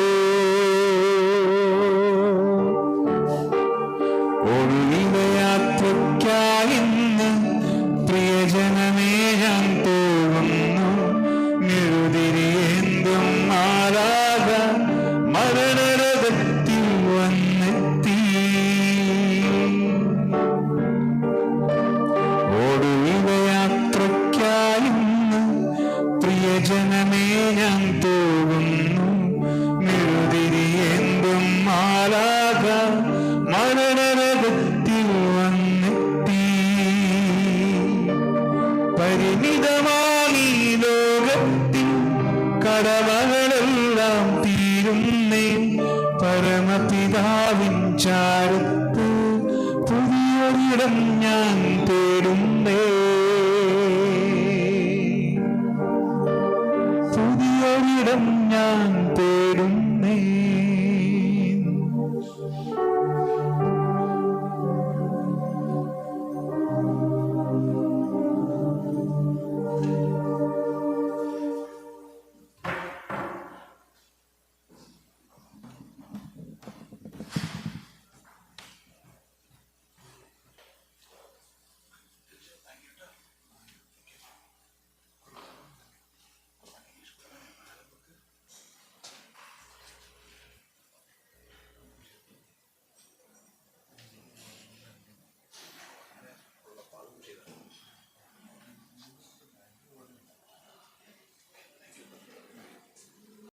ഒടുവിലെ യാത്രയ്ക്കായിന്ന് പ്രിയജനമേ ഞാൻ പോകുന്നു. മെഴുതിരിയേന്തും മാറാക മരണരഥത്തിൽ വന്നെത്തി. ഒടുവിലെ യാത്രയ്ക്കായിന്ന് പ്രിയജനമേ ഞാൻ പോകുന്നു. മെഴുതിരിയേന്തും മാറാക മരണരഥത്തിൽ വന്നെത്തി. പരിമിതമാണീ ലോകത്തിൽ കടമകളെല്ലാം തീരുന്നേ. പരമപിതാവിൻ ചാരത്ത് പുതിയൊരിടം ഞാൻ തേടുന്നേ. പുതിയൊരിടം ഞാൻ തേടുന്നേ.